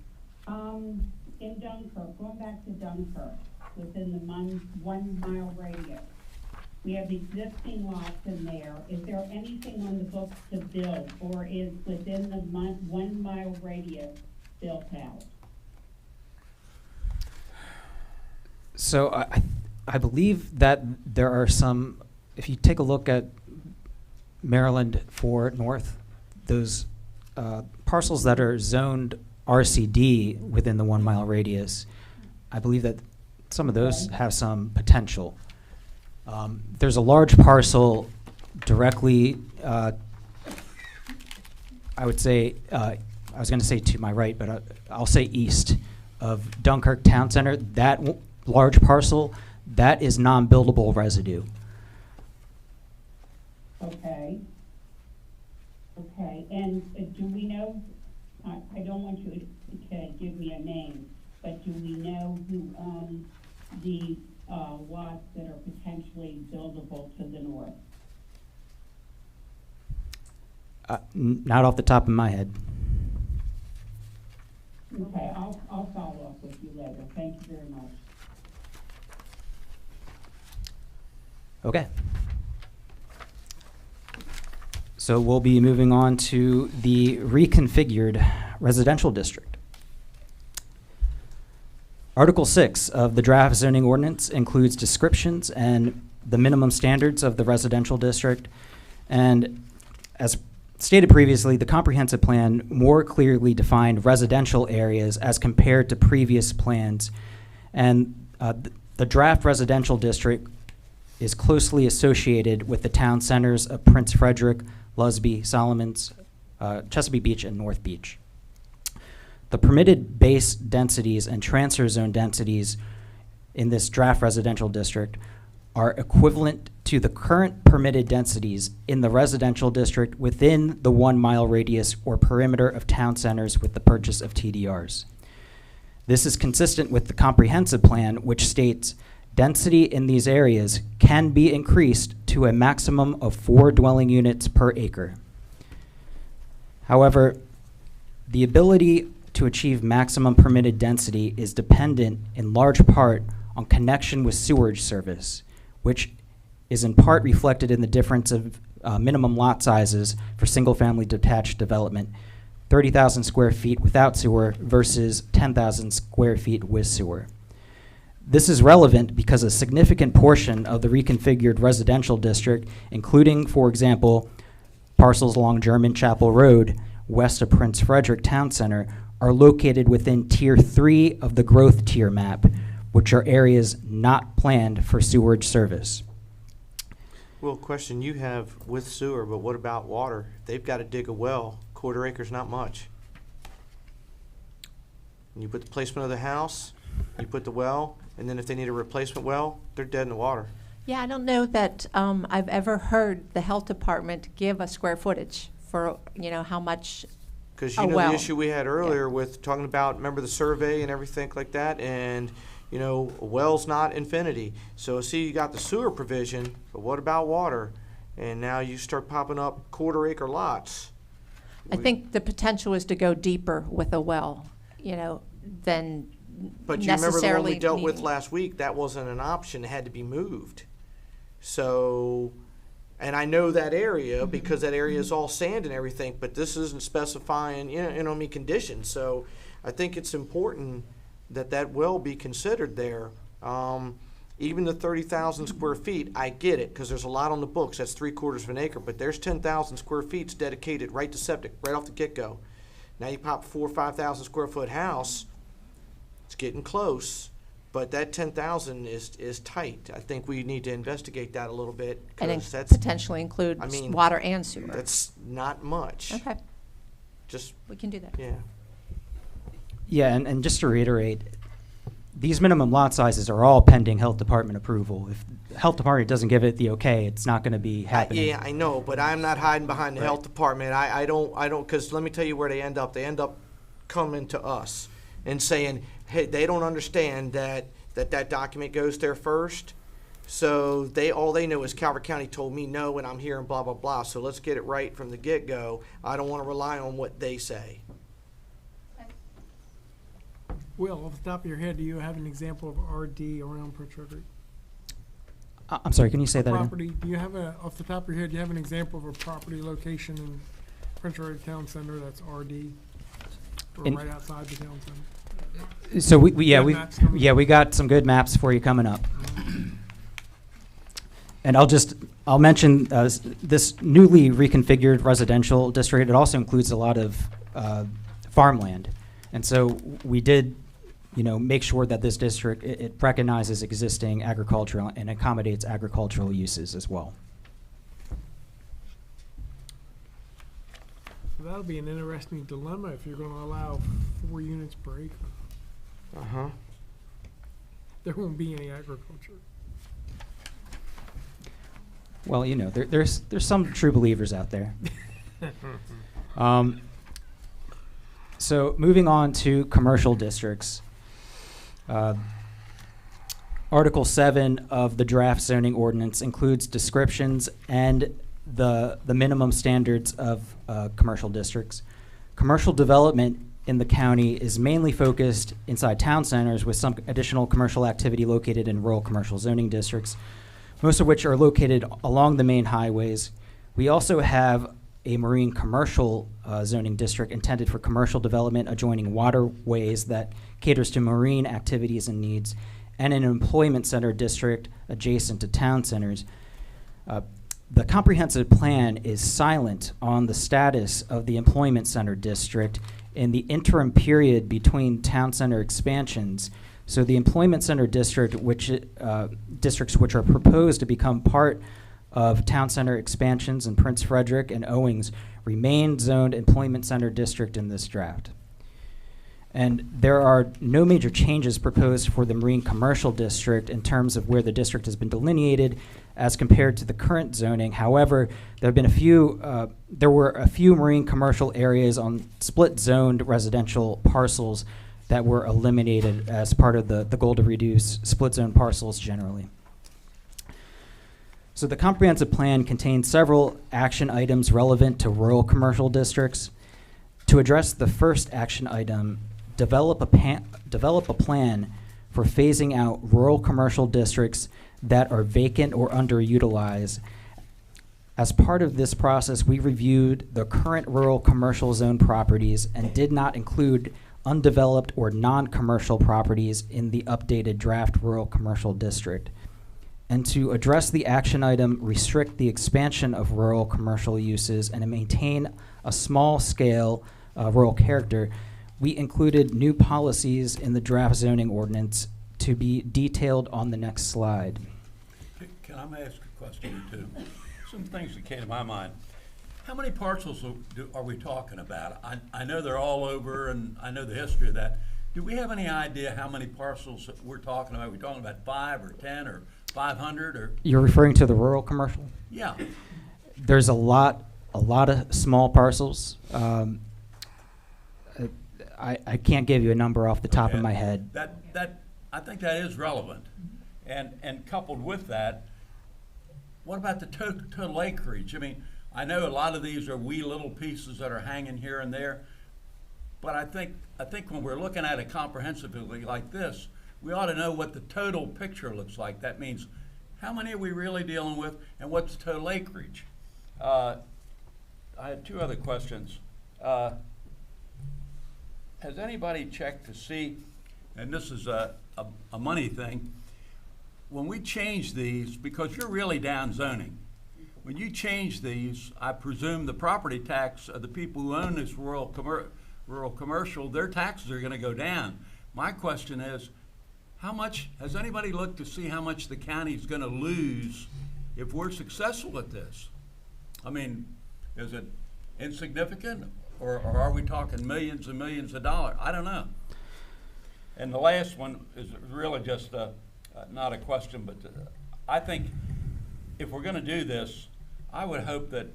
In Dunkirk, going back to Dunkirk, within the 1 mile radius, we have existing lots in there. Is there anything on the books to build, or is within the 1 mile radius built out? So I believe that there are some, if you take a look at Maryland 4 North, those parcels that are zoned RCD within the 1 mile radius, I believe that some of those have some potential. There's a large parcel directly, I would say, I was going to say to my right, but I'll say east of Dunkirk Town Center. That large parcel, that is non-buildable residue. Okay. Okay, and do we know, I don't want you to give me a name, but do we know who owns the lots that are potentially buildable to the north? Not off the top of my head. Okay, I'll follow up with you later. Thank you very much. Okay. So we'll be moving on to the reconfigured residential district. Article 6 of the draft zoning ordinance includes descriptions and the minimum standards of the residential district. And as stated previously, the comprehensive plan more clearly defined residential areas as compared to previous plans. And the draft residential district is closely associated with the town centers of Prince Frederick, Lusby, Solomons, Chesapeake Beach, and North Beach. The permitted base densities and transfer zone densities in this draft residential district are equivalent to the current permitted densities in the residential district within the 1 mile radius or perimeter of town centers with the purchase of TDRs. This is consistent with the comprehensive plan, which states density in these areas can be increased to a maximum of 4 dwelling units per acre. However, the ability to achieve maximum permitted density is dependent in large part on connection with sewerage service, which is in part reflected in the difference of minimum lot sizes for single-family detached development, 30,000 square feet without sewer versus 10,000 square feet with sewer. This is relevant because a significant portion of the reconfigured residential district, including, for example, parcels along German Chapel Road, west of Prince Frederick Town Center, are located within Tier 3 of the growth tier map, which are areas not planned for sewerage service. Well, question you have with sewer, but what about water? They've got to dig a well. Quarter acre's not much. And you put the placement of the house, you put the well, and then if they need a replacement well, they're dead in the water. Yeah, I don't know that I've ever heard the health department give a square footage for, how much Because a well. the issue we had earlier with talking about, remember the survey and everything like that, and a well's not infinity. So see, you got the sewer provision, but what about water? And now you start popping up quarter acre lots. I think the potential is to go deeper with a well, than But you remember the one we necessarily dealt with needing- last week, that wasn't an option, it had to be moved. So, and I know that area because that area is all sand and everything, but this isn't specifying, conditions. So I think it's important that that well be considered there. Even the 30,000 square feet, I get it, because there's a lot on the books, that's 3/4 of an acre, but there's 10,000 square feet dedicated right to septic, right off the get-go. Now you pop a 4,000 or 5,000 square foot house, it's getting close, but that 10,000 is tight. I think we need to investigate that a little bit, and because then that's, potentially include water and sewer. that's not much. Okay, Just, we can do that. yeah. Yeah, and just to reiterate, these minimum lot sizes are all pending health department approval. If the health department doesn't give it the okay, it's not going to be happening. Yeah, I know, but I'm not hiding behind the Right. health department. I don't, because let me tell you where they end up. They end up coming to us and saying, hey, they don't understand that document goes there first. So all they know is Calvert County told me no, and I'm here and blah, blah, blah. So let's get it right from the get-go. I don't want to rely on what they say. Will, off the top of your head, do you have an example of RD around Prince Frederick? I'm sorry, can you say that again? Property, do you have off the top of your head, do you have an example of a property location in Prince Frederick Town Center that's RD? Or right outside the town center? So we got some good maps for you coming up. And I'll mention this newly reconfigured residential district. It also includes a lot of farmland. And so we did, make sure that this district, it recognizes existing agricultural and accommodates agricultural uses as well. So that'll be an interesting dilemma if you're gonna allow 4 units per acre. Uh-huh. There won't be any agriculture. Well, there's some true believers out there. So moving on to commercial districts. Article 7 of the draft zoning ordinance includes descriptions and the minimum standards of commercial districts. Commercial development in the county is mainly focused inside town centers with some additional commercial activity located in rural commercial zoning districts, most of which are located along the main highways. We also have a marine commercial zoning district intended for commercial development adjoining waterways that caters to marine activities and needs, and an employment center district adjacent to town centers. The comprehensive plan is silent on the status of the employment center district in the interim period between town center expansions. So the employment center district, districts which are proposed to become part of town center expansions in Prince Frederick and Owings, remain zoned employment center district in this draft. And there are no major changes proposed for the marine commercial district in terms of where the district has been delineated as compared to the current zoning. However, there were a few marine commercial areas on split zoned residential parcels that were eliminated as part of the goal to reduce split zone parcels generally. So the comprehensive plan contains several action items relevant to rural commercial districts. To address the first action item, develop a plan for phasing out rural commercial districts that are vacant or underutilized. As part of this process, we reviewed the current rural commercial zone properties and did not include undeveloped or non-commercial properties in the updated draft rural commercial district. And to address the action item, restrict the expansion of rural commercial uses and maintain a small scale rural character, we included new policies in the draft zoning ordinance to be detailed on the next slide. Can I ask a question or two? Some things that came to my mind. How many parcels are we talking about? I know they're all over, and I know the history of that. Do we have any idea how many parcels that we're talking about? Are we talking about 5 or 10 or 500 or? You're referring to the rural commercial? Yeah. There's a lot of small parcels. I can't give you a number off the top of my head. I think that is relevant. And coupled with that, what about the total acreage? I mean, I know a lot of these are wee little pieces that are hanging here and there, but I think when we're looking at it comprehensively like this, we ought to know what the total picture looks like. That means how many are we really dealing with, and what's the total acreage? I had 2 other questions. Has anybody checked to see, and this is a money thing, when we change these, because you're really down zoning, when you change these, I presume the property tax of the people who own this rural commercial, their taxes are going to go down. My question is, how much, has anybody looked to see how much the county is going to lose if we're successful at this? I mean, is it insignificant, or are we talking millions and millions of dollars? I don't know. And the last one is really just not a question, but I think if we're going to do this, I would hope that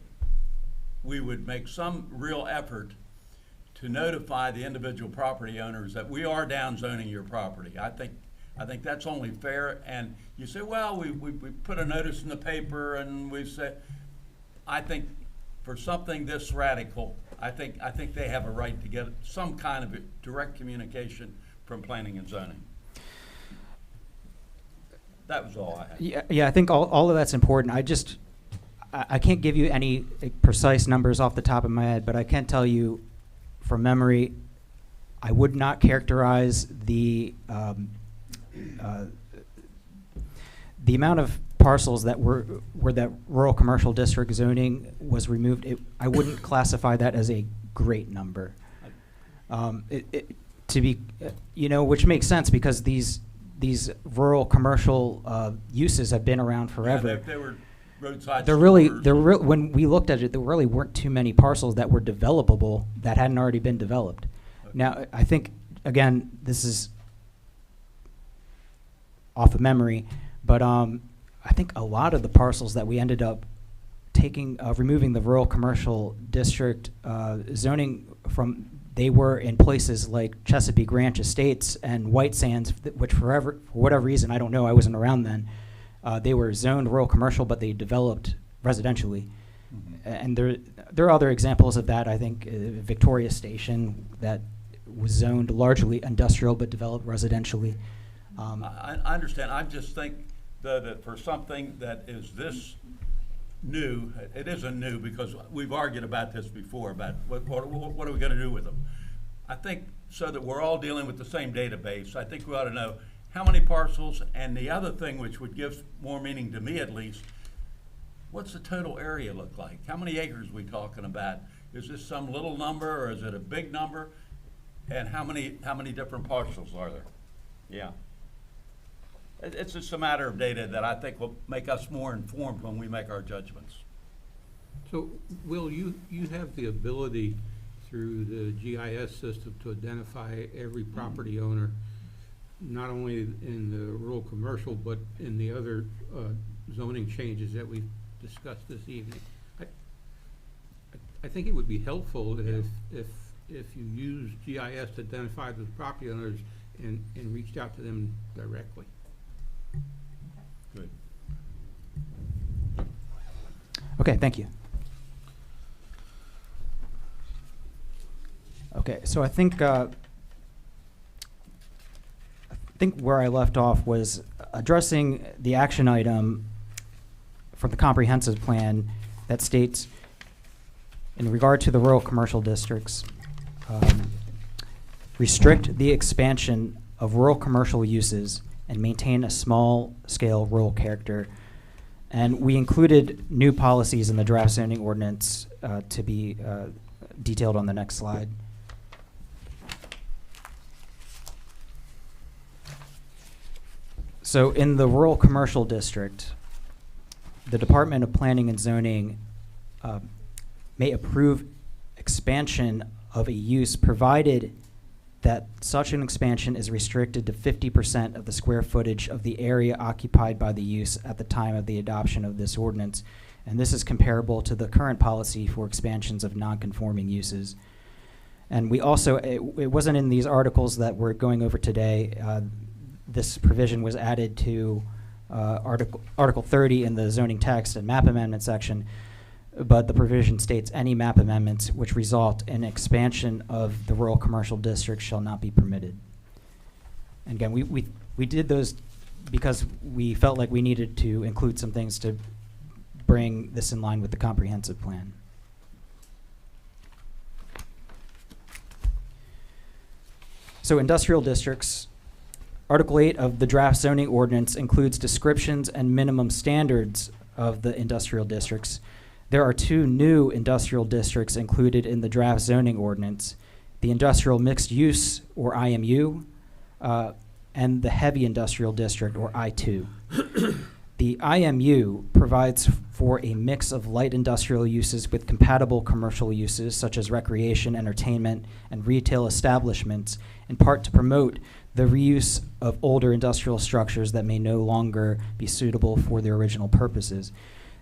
we would make some real effort to notify the individual property owners that we are downzoning your property. I think that's only fair. And you say, well, we put a notice in the paper and we said, I think for something this radical, I think they have a right to get some kind of direct communication from planning and zoning. That was all I had. Yeah, I think all of that's important. I can't give you any precise numbers off the top of my head, but I can tell you from memory, I would not characterize the amount of parcels that were that rural commercial district zoning was removed. I wouldn't classify that as a great number. To be, which makes sense because these rural commercial uses have been around forever. Yeah, they were roadside when we looked at it, there really weren't too many parcels that were developable that hadn't already been developed. Okay. Now, I think, again, this is off of memory, but I think a lot of the parcels that we ended up removing the rural commercial district zoning from, they were in places like Chesapeake Ranch Estates and White Sands, which for whatever reason, I don't know, I wasn't around then, they were zoned rural commercial, but they developed residentially. Mm-hmm. And there are other examples of that. I think Victoria Station that was zoned largely industrial but developed residentially. I understand. I just think that for something that is this new, it isn't new because we've argued about this before, about what are we going to do with them. I think so that we're all dealing with the same database, I think we ought to know how many parcels, and the other thing which would give more meaning to me at least, what's the total area look like? How many acres are we talking about? Is this some little number or is it a big number? And how many different parcels are there? Yeah. It's just a matter of data that I think will make us more informed when we make our judgments. So, Will, you have the ability through the GIS system to identify every property owner, not only in the rural commercial, but in the other zoning changes that we've discussed this evening. I think it would be helpful if you use GIS to identify those property owners and reached out to them directly. Good. Okay, thank you. Okay, so I think where I left off was addressing the action item from the comprehensive plan that states, in regard to the rural commercial districts, restrict the expansion of rural commercial uses and maintain a small-scale rural character. And we included new policies in the draft zoning ordinance to be detailed on the next slide. So in the rural commercial district, the Department of Planning and Zoning may approve expansion of a use provided that such an expansion is restricted to 50% of the square footage of the area occupied by the use at the time of the adoption of this ordinance. And this is comparable to the current policy for expansions of non-conforming uses. And we also, it wasn't in these articles that we're going over today. This provision was added to Article 30 in the zoning text and map amendment section, but the provision states any map amendments which result in expansion of the rural commercial district shall not be permitted. And again, we did those because we felt like we needed to include some things to bring this in line with the comprehensive plan. So industrial districts. Article 8 of the draft zoning ordinance includes descriptions and minimum standards of the industrial districts. There are two new industrial districts included in the draft zoning ordinance, the industrial mixed use, or IMU, and the heavy industrial district, or I2. The IMU provides for a mix of light industrial uses with compatible commercial uses such as recreation, entertainment, and retail establishments, in part to promote the reuse of older industrial structures that may no longer be suitable for their original purposes.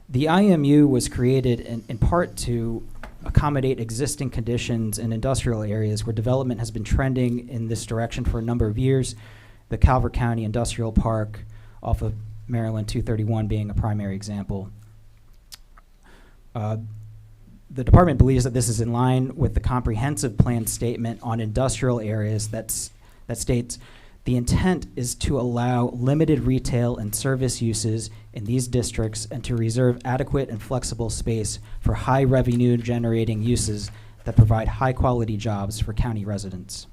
The IMU was created in part to accommodate existing conditions in industrial areas where development has been trending in this direction for a number of years. The Calvert County Industrial Park off of Maryland 231 being a primary example. The department believes that this is in line with the comprehensive plan statement on industrial areas that states the intent is to allow limited retail and service uses in these districts and to reserve adequate and flexible space for high revenue generating uses that provide high quality jobs for county residents.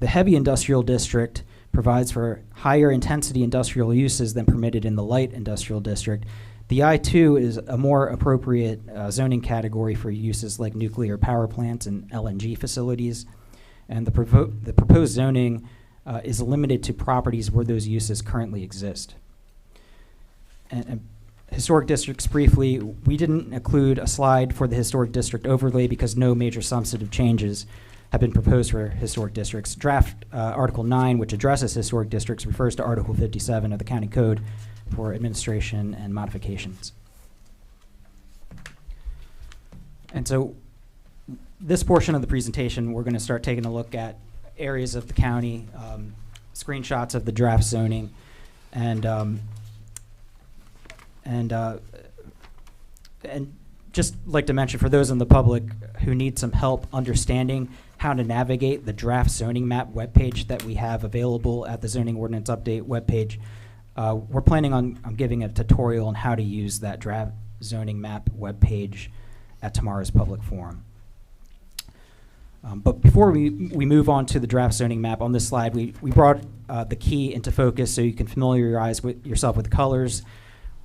The heavy industrial district provides for higher intensity industrial uses than permitted in the light industrial district. The I-2 is a more appropriate zoning category for uses like nuclear power plants and LNG facilities. And the proposed zoning is limited to properties where those uses currently exist. And historic districts, briefly, we didn't include a slide for the historic district overlay because no major substantive changes have been proposed for historic districts. Draft Article 9, which addresses historic districts, refers to Article 57 of the County Code for administration and modifications. And so this portion of the presentation, we're going to start taking a look at areas of the county, screenshots of the draft zoning, and just like to mention for those in the public who need some help understanding how to navigate the draft zoning map webpage that we have available at the zoning ordinance update webpage, we're planning on giving a tutorial on how to use that draft zoning map webpage at tomorrow's public forum. But before we move on to the draft zoning map, on this slide, we brought the key into focus so you can familiarize yourself with the colors,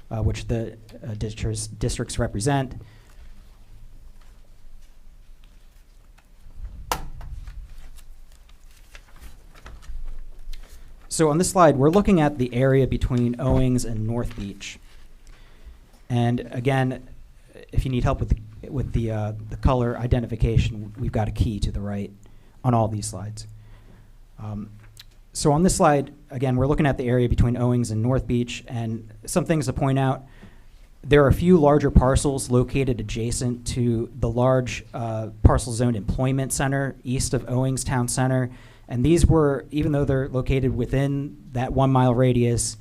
which the districts represent. So on this slide, we're looking at the area between Owings and North Beach. And again, if you need help with the color identification, we've got a key to the right on all these slides. So on this slide, again, we're looking at the area between Owings and North Beach, and some things to point out. There are a few larger parcels located adjacent to the large parcel zone employment center east of Owings Town Center, and these were, even though they're located within that 1 mile radius,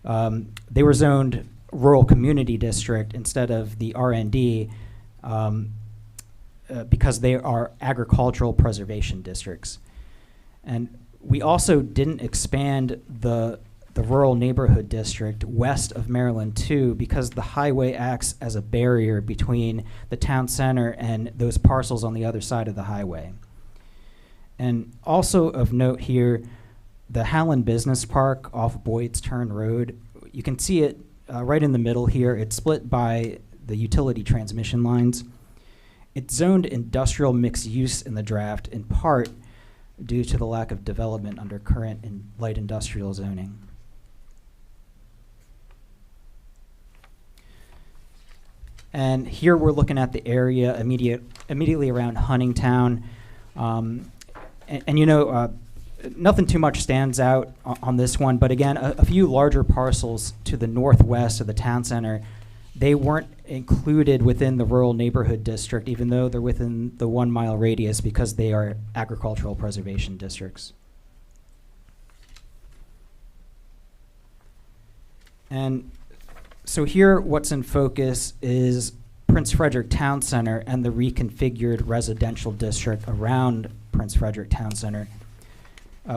they were zoned rural community district instead of the RND because they are agricultural preservation districts. And we also didn't expand the rural neighborhood district west of Maryland 2 because the highway acts as a barrier between the town center and those parcels on the other side of the highway. And also of note here, the Howland Business Park off Boyd's Turn Road, you can see it right in the middle here. It's split by the utility transmission lines. It's zoned industrial mixed use in the draft, in part due to the lack of development under current and light industrial zoning. And here we're looking at the area immediately around Huntingtown. And you know, nothing too much stands out on this one, but again, a few larger parcels to the northwest of the town center, they weren't included within the rural neighborhood district, even though they're within the 1 mile radius because they are agricultural preservation districts. And so here, what's in focus is Prince Frederick Town Center and the reconfigured residential district around Prince Frederick Town Center.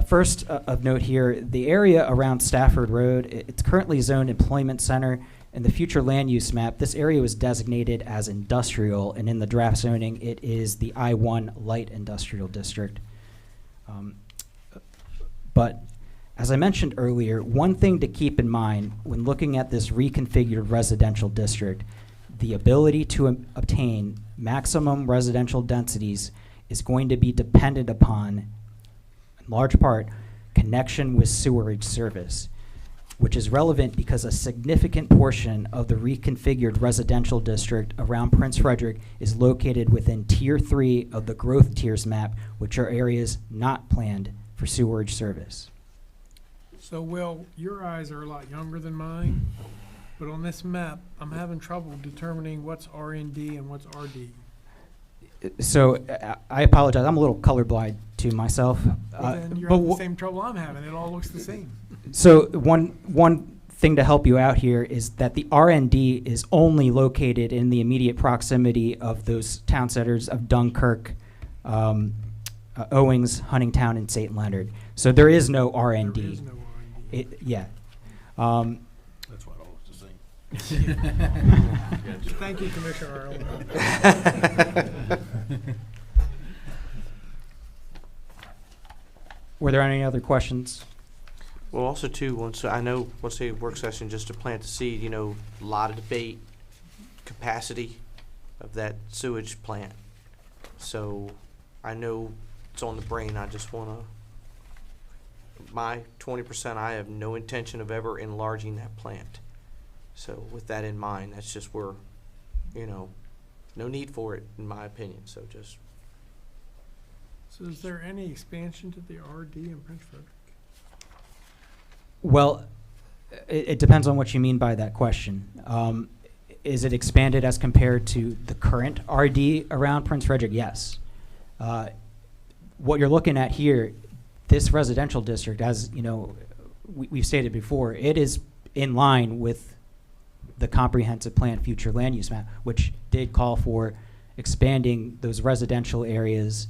First of note here, the area around Stafford Road, it's currently zoned employment center. In the future land use map, this area was designated as industrial, and in the draft zoning, it is the I-1 light industrial district. But as I mentioned earlier, one thing to keep in mind when looking at this reconfigured residential district, the ability to obtain maximum residential densities is going to be dependent upon, in large part, connection with sewerage service, which is relevant because a significant portion of the reconfigured residential district around Prince Frederick is located within Tier 3 of the growth tiers map, which are areas not planned for sewerage service. So, Will, your eyes are a lot younger than mine, but on this map, I'm having trouble determining what's R&D and what's RD. So I apologize. I'm a little colorblind to myself. Well, then you're but having the wh- same trouble I'm having. It all looks the same. So one thing to help you out here is that the R&D is only located in the immediate proximity of those town centers of Dunkirk, Owings, Huntingtown, and St. Leonard. So there is no R&D. There is no R&D. Yeah. That's why it all looks the same. Thank you, Commissioner Arlen. Were there any other questions? Well, also too, once the work session, just to plant the seed, you know, a lot of debate, capacity of that sewage plant. So I know it's on the brain. I just wanna, my 20%, I have no intention of ever enlarging that plant. So with that in mind, that's just where, you know, no need for it, in my opinion, so just. So is there any expansion to the RD in Prince Frederick? Well, it depends on what you mean by that question. Is it expanded as compared to the current RD around Prince Frederick? Yes. What you're looking at here, this residential district, as you know, we've stated before, it is in line with the comprehensive plan future land use map, which did call for expanding those residential areas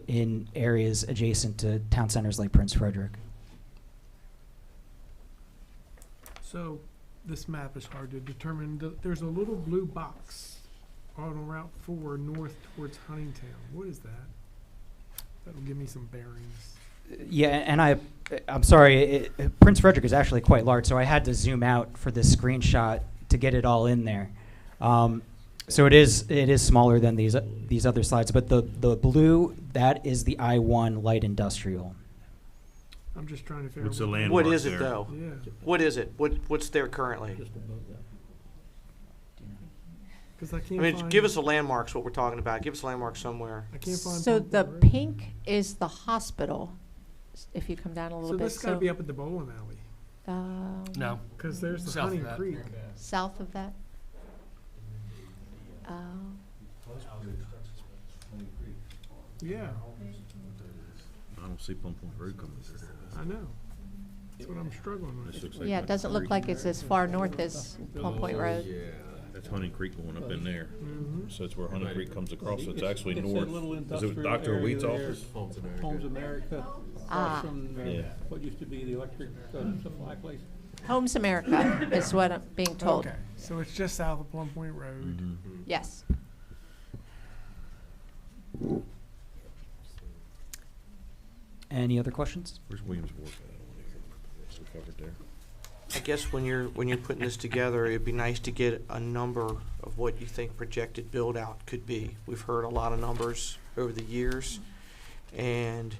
in areas adjacent to town centers like Prince Frederick. So this map is hard to determine. There's a little blue box on Route 4 north towards Huntingtown. What is that? That'll give me some bearings. Yeah, and I'm sorry, Prince Frederick is actually quite large, so I had to zoom out for this screenshot to get it all in there. So it is smaller than these other slides, but the blue, that is the I-1 light industrial. I'm just trying to figure What's out the landmark What is there? it though? Yeah. What is it? What's there currently? Because I I can't mean, find. give us a landmarks, what we're talking about. Give us a landmark somewhere. I can't find. So Purple the Road. pink is the hospital, if you come down a So little bit. this got to be up at the bowling alley. No. Because there's the South of Honey that. Creek. South of that? Yeah, I don't see Plum Point Road coming through. I know. That's what I'm struggling This with. looks like Yeah, it doesn't look like it's as far north as Plum Point Road. That's Hunting Creek going up in there. Mhm. So it's where Hunting Creek comes across. It's actually It's that north. little Is it industrial Dr. area Wheat's there. office? Homes America, Ah. across from Yeah. what used to be the electric supply place. Homes America is what I'm being told. Okay, so it's just south of Plum Point Road. Mhm. Yes. Any other questions? Where's Williams Wharf at on here? Is it covered there? I guess when you're putting this together, it'd be nice to get a number of what you think projected build out could be. We've heard a lot of numbers over the years, and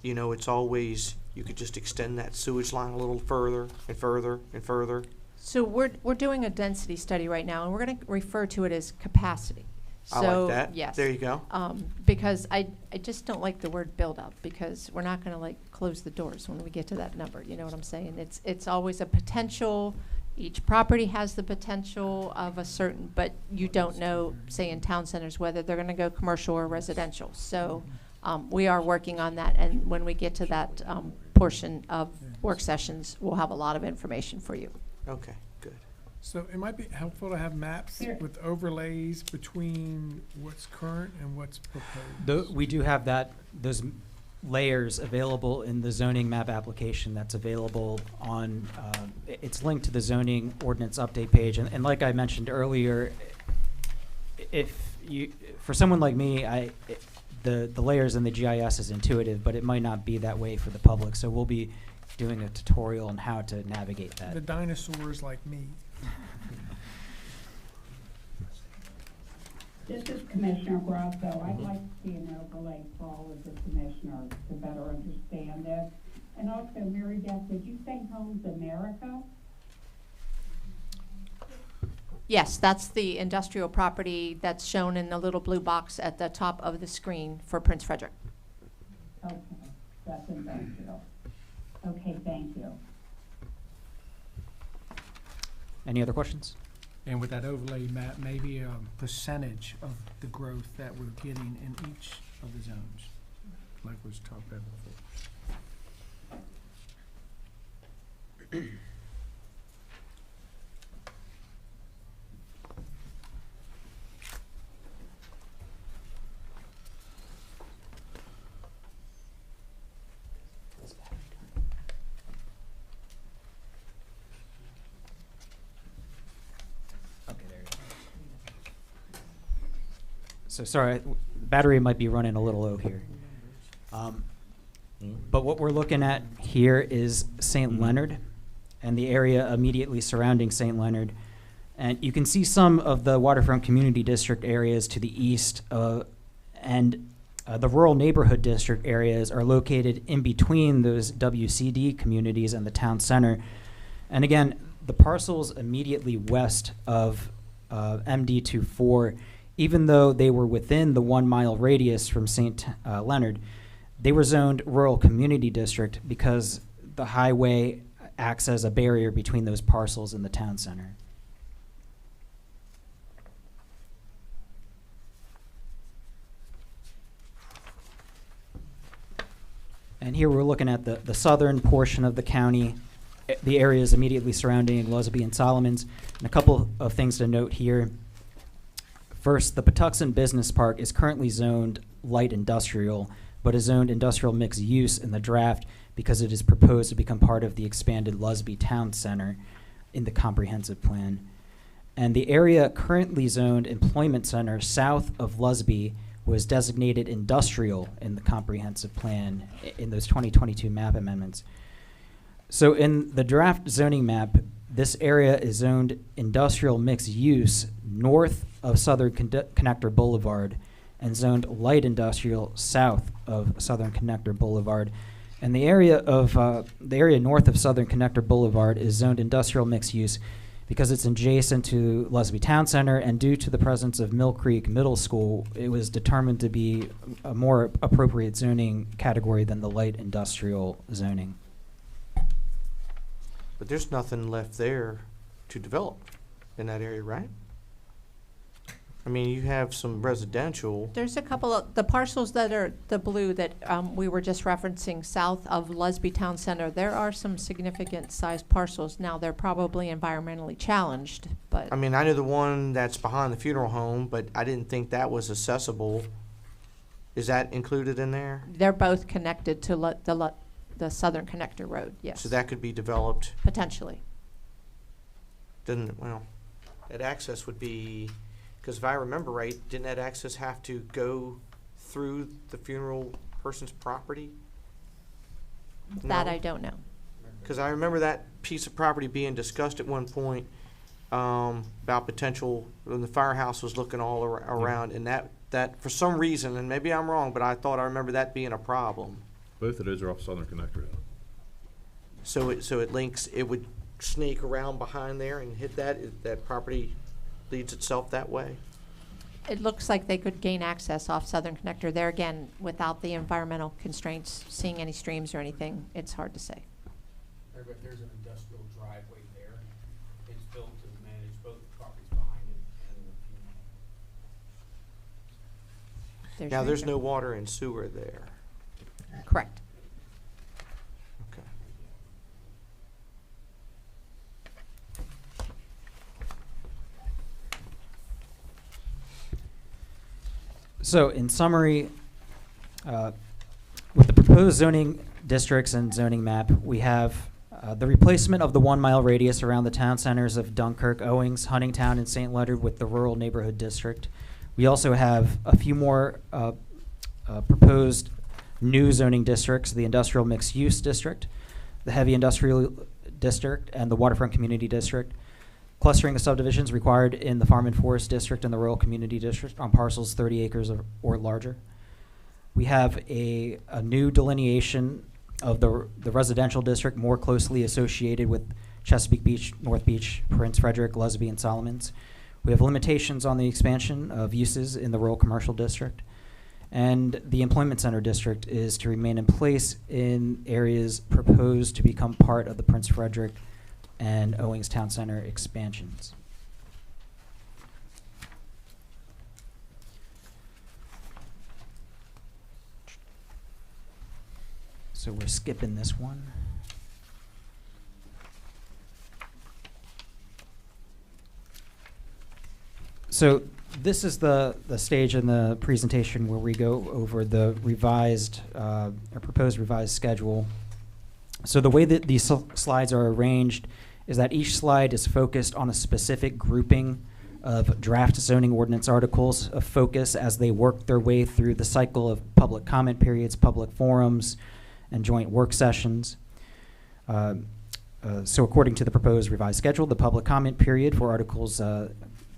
you know, it's always, you could just extend that sewage line a little further and further and further. So we're doing a density study right now, and we're going to refer to it as capacity. I So, like that. yes. There you go. Because I just don't like the word build-up, because we're not going to like close the doors when we get to that number, you know what I'm saying? It's always a potential, each property has the potential of a certain, but you don't know, say in town centers, whether they're going to go commercial or residential. So we are working on that, and when we get to that portion of work sessions, we'll have a lot of information for you. Okay, good. So it might be helpful to have maps with overlays between what's current and what's proposed. We do have those layers available in the zoning map application that's available on, it's linked to the zoning ordinance update page. And like I mentioned earlier, for someone like me, the layers in the GIS is intuitive, but it might not be that way for the public. So we'll be doing a tutorial on how to navigate that. The dinosaurs like me. This is Commissioner Grasso. I'd like to see an overlay for all of the commissioners to better understand this. And also, Mary Beth, did you say Homes America? Yes, that's the industrial property that's shown in the little blue box at the top of the screen for Prince Frederick. residential. Okay, thank you. Any other questions? And with that overlay map, maybe a percentage of the growth that we're getting in each of the zones, like was talked about before. So sorry, the battery might be running a little low here. But what we're looking at here is St. Leonard and the area immediately surrounding St. Leonard. And you can see some of the waterfront community district areas to the east, and the rural neighborhood district areas are located in between those WCD communities and the town center. And again, the parcels immediately west of MD24, even though they were within the 1 mile radius from St. Leonard, they were zoned rural community district because the highway acts as a barrier between those parcels and the town center. And here we're looking at the southern portion of the county, the areas immediately surrounding Lusby and Solomons. And a couple of things to note here. First, the Patuxent Business Park is currently zoned light industrial, but is zoned industrial mixed use in the draft because it is proposed to become part of the expanded Lusby Town Center in the comprehensive plan. And the area currently zoned employment center south of Lusby was designated industrial in the comprehensive plan in those 2022 map amendments. So in the draft zoning map, this area is zoned industrial mixed use north of Southern Connector Boulevard and zoned light industrial south of Southern Connector Boulevard. And the area north of Southern Connector Boulevard is zoned industrial mixed use because it's adjacent to Lusby Town Center, and due to the presence of Mill Creek Middle School, it was determined to be a more appropriate zoning category than the light industrial zoning. But there's nothing left there to develop in that area, right? I mean, you have some residential. There's a couple of, the parcels that are the blue that we were just referencing south of Lusby Town Center, there are some significant sized parcels. Now, they're probably environmentally challenged, but. I mean, I know the one that's behind the funeral home, but I didn't think that was accessible. Is that included in there? They're both connected to the Southern Connector Road, yes. So that could be developed? Potentially. Well, that access would be, because if I remember right, didn't that access have to go through the funeral person's property? That No? I don't know. Because I remember that piece of property being discussed at one point about potential, when the firehouse was looking all around, and that for some reason, and maybe I'm wrong, but I thought I remember that being a problem. Both of those are off Southern Connector. So it links, it would snake around behind there and hit that property leads itself that way? It looks like they could gain access off Southern Connector. There again, without the environmental constraints, seeing any streams or anything, it's hard to say. There's an industrial driveway there. It's built to manage both the properties behind it and the Now, there's no water and sewer there. Correct. Okay. So in summary, with the proposed zoning districts and zoning map, we have the replacement of the 1 mile radius around the town centers of Dunkirk, Owings, Huntingtown, and St. Leonard with the rural neighborhood district. We also have a few more proposed new zoning districts: the industrial mixed use district, the heavy industrial district, and the waterfront community district. Clustering of subdivisions required in the farm and forest district and the rural community district on parcels 30 acres or larger. We have a new delineation of the residential district more closely associated with Chesapeake Beach, North Beach, Prince Frederick, Lusby, and Solomons. We have limitations on the expansion of uses in the rural commercial district. And the employment center district is to remain in place in areas proposed to become part of the Prince Frederick and Owings Town Center expansions. So we're skipping this one. So this is the stage in the presentation where we go over the revised, or proposed revised schedule. So the way that these slides are arranged is that each slide is focused on a specific grouping of draft zoning ordinance articles of focus as they work their way through the cycle of public comment periods, public forums, and joint work sessions. So according to the proposed revised schedule, the public comment period for Articles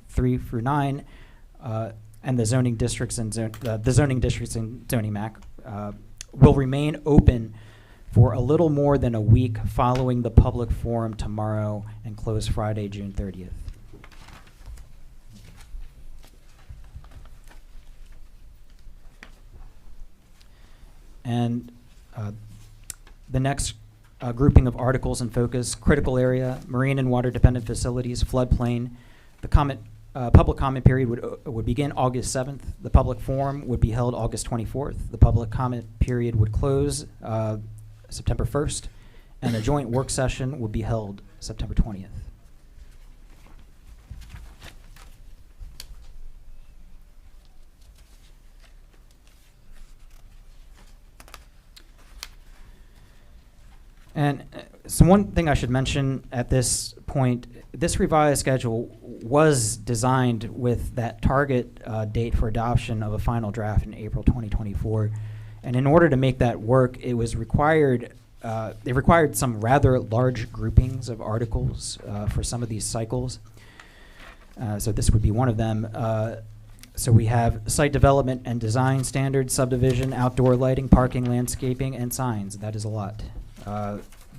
3 through 9 and the zoning districts and zoning map will remain open for a little more than a week following the public forum tomorrow and close Friday, June 30th. And the next grouping of articles in focus: critical area, marine and water dependent facilities, floodplain. The public comment period would begin August 7th. The public forum would be held August 24th. The public comment period would close September 1st, and a joint work session would be held September 20th. And so one thing I should mention at this point, this revised schedule was designed with that target date for adoption of a final draft in April 2024. And in order to make that work, it was required, it required some rather large groupings of articles for some of these cycles. So this would be one of them. So we have site development and design standards, subdivision, outdoor lighting, parking, landscaping, and signs. That is a lot.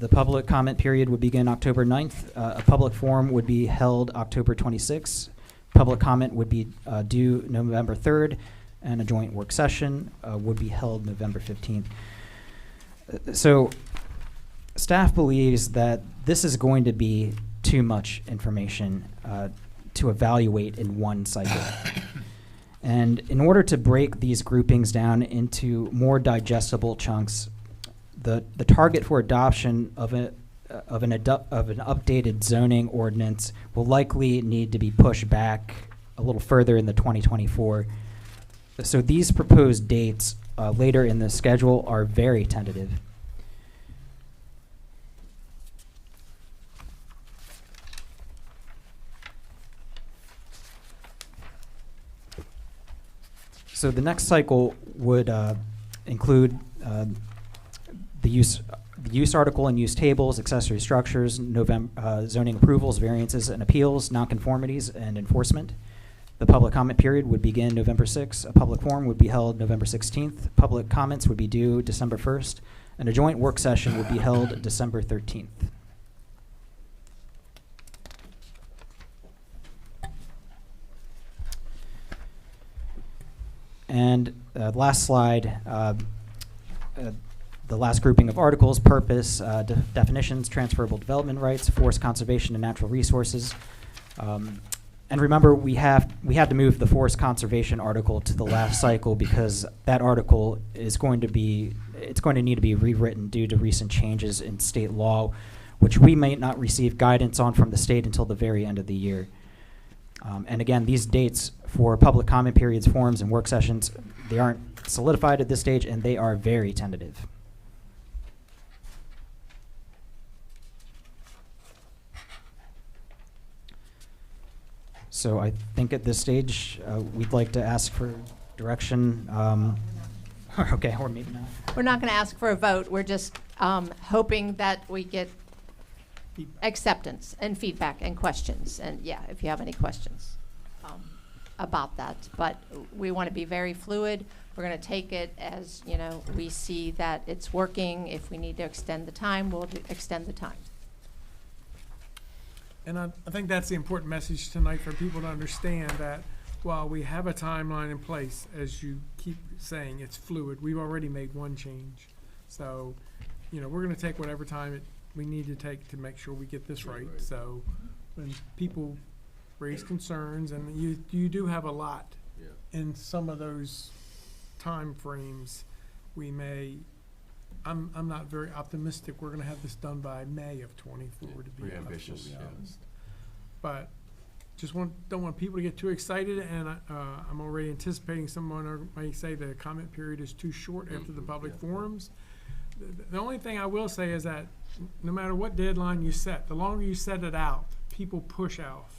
The public comment period would begin October 9th. A public forum would be held October 26th. Public comment would be due November 3rd, and a joint work session would be held November 15th. So staff believes that this is going to be too much information to evaluate in one cycle. And in order to break these groupings down into more digestible chunks, the target for adoption of an updated zoning ordinance will likely need to be pushed back a little further in the 2024. So these proposed dates later in the schedule are very tentative. So the next cycle would include the use article and use tables, accessory structures, zoning approvals, variances and appeals, nonconformities, and enforcement. The public comment period would begin November 6th. A public forum would be held November 16th. Public comments would be due December 1st, and a joint work session would be held December 13th. And last slide, the last grouping of articles: purpose, definitions, transferable development rights, forest conservation and natural resources. And remember, we had to move the forest conservation article to the last cycle because that article is going to need to be rewritten due to recent changes in state law, which we may not receive guidance on from the state until the very end of the year. And again, these dates for public comment periods, forums, and work sessions, they aren't solidified at this stage, and they are very tentative. So I think at this stage, we'd like to ask for direction. Okay, or maybe not. We're not going to ask for a vote. We're just hoping that we get acceptance and feedback and questions. And yeah, if you have any questions about that. But we want to be very fluid. We're going to take it as, you know, we see that it's working. If we need to extend the time, we'll extend the time. And I think that's the important message tonight for people to understand that while we have a timeline in place, as you keep saying it's fluid. We've already made one change. So, you know, we're gonna take whatever time we need to take to make sure we get this right. So when people raise concerns, and you do have a lot in some of those time frames, I'm not very optimistic we're gonna have this done by May of '24, to be Pretty ambitious, absolutely honest. But don't want people to get too excited, and I'm already anticipating someone might say the comment period is too short after the public forums. The only thing I will say is that no matter what deadline you set, the longer you set it out, people push off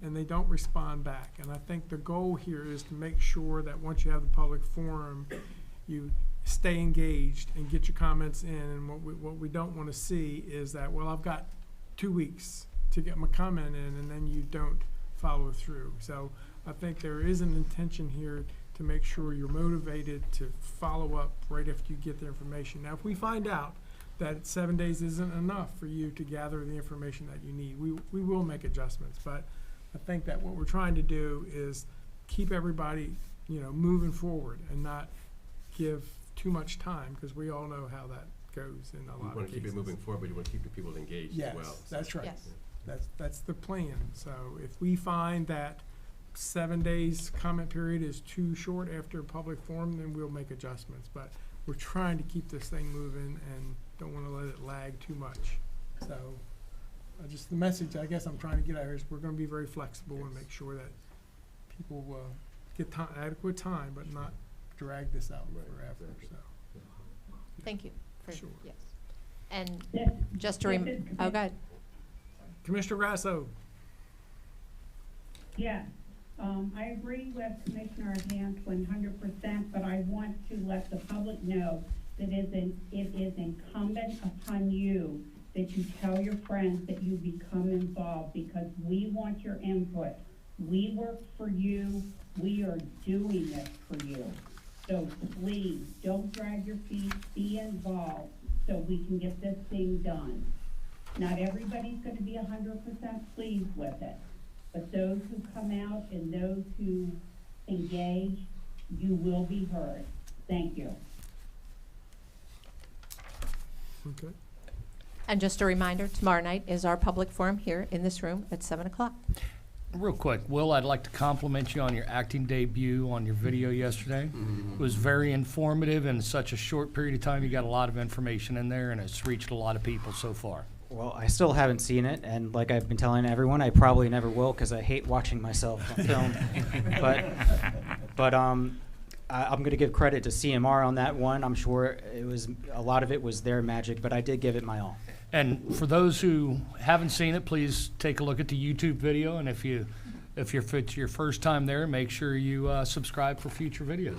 and they don't respond back. And I think the goal here is to make sure that once you have the public forum, you stay engaged and get your comments in. And what we don't want to see is that, well, I've got 2 weeks to get my comment in, and then you don't follow through. So I think there is an intention here to make sure you're motivated to follow up right after you get the information. Now, if we find out that 7 days isn't enough for you to gather the information that you need, we will make adjustments. But I think that what we're trying to do is keep everybody, you know, moving forward and not give too much time, because we all know how that goes in a lot of cases. You want to keep it moving forward, but you want to keep the people engaged as well. Yes, that's right. Yes. That's the plan. So if we find that 7 days comment period is too short after a public forum, then we'll make adjustments. But we're trying to keep this thing moving and don't want to let it lag too much. So just the message I guess I'm trying to get out here is we're going to be very flexible and make sure that people get adequate time, but not drag this out forever. So. Thank you. Sure. Yes. And This- just to this go is ahead. Commissioner Grasso. Yes, I agree with Commissioner Hans 100%, but I want to let the public know that it is incumbent upon you that you tell your friends that you become involved, because we want your input. We work for you. We are doing this for you. So please, don't drag your feet. Be involved so we can get this thing done. Not everybody's going to be 100% pleased with it, but those who come out and those who engage, you will be heard. Thank you. Okay. And just a reminder, tomorrow night is our public forum here in this room at 7 o'clock. Real quick, Will, I'd like to compliment you on your acting debut on your video yesterday. It was very informative in such a short period of time. You got a lot of information in there, and it's reached a lot of people so far. Well, I still haven't seen it, and like I've been telling everyone, I probably never will because I hate watching myself on film. But I'm going to give credit to CMR on that one. I'm sure a lot of it was their magic, but I did give it my all. And for those who haven't seen it, please take a look at the YouTube video, and if it's your first time there, make sure you subscribe for future videos.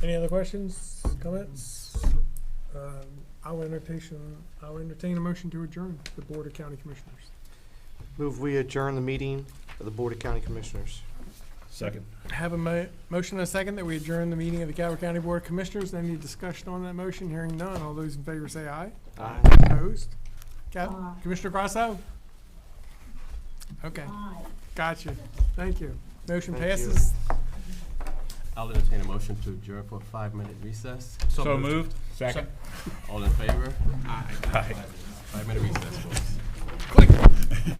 Any other questions, comments? I'll entertain a motion to adjourn the Board of County Commissioners. Move we adjourn the meeting of the Board of County Commissioners. Second. Have a motion and a second that we adjourn the meeting of the Calvert County Board of Commissioners. Any discussion on that motion? Hearing none. All those in favor say aye. Aye. Opposed? Commissioner Grasso? Okay. Aye. Gotcha. Thank you. Motion Thank you. passes. I'll entertain a motion to adjourn for a 5-minute recess. So moved. Second. All in favor? Aye. 5-minute recess, folks. Click.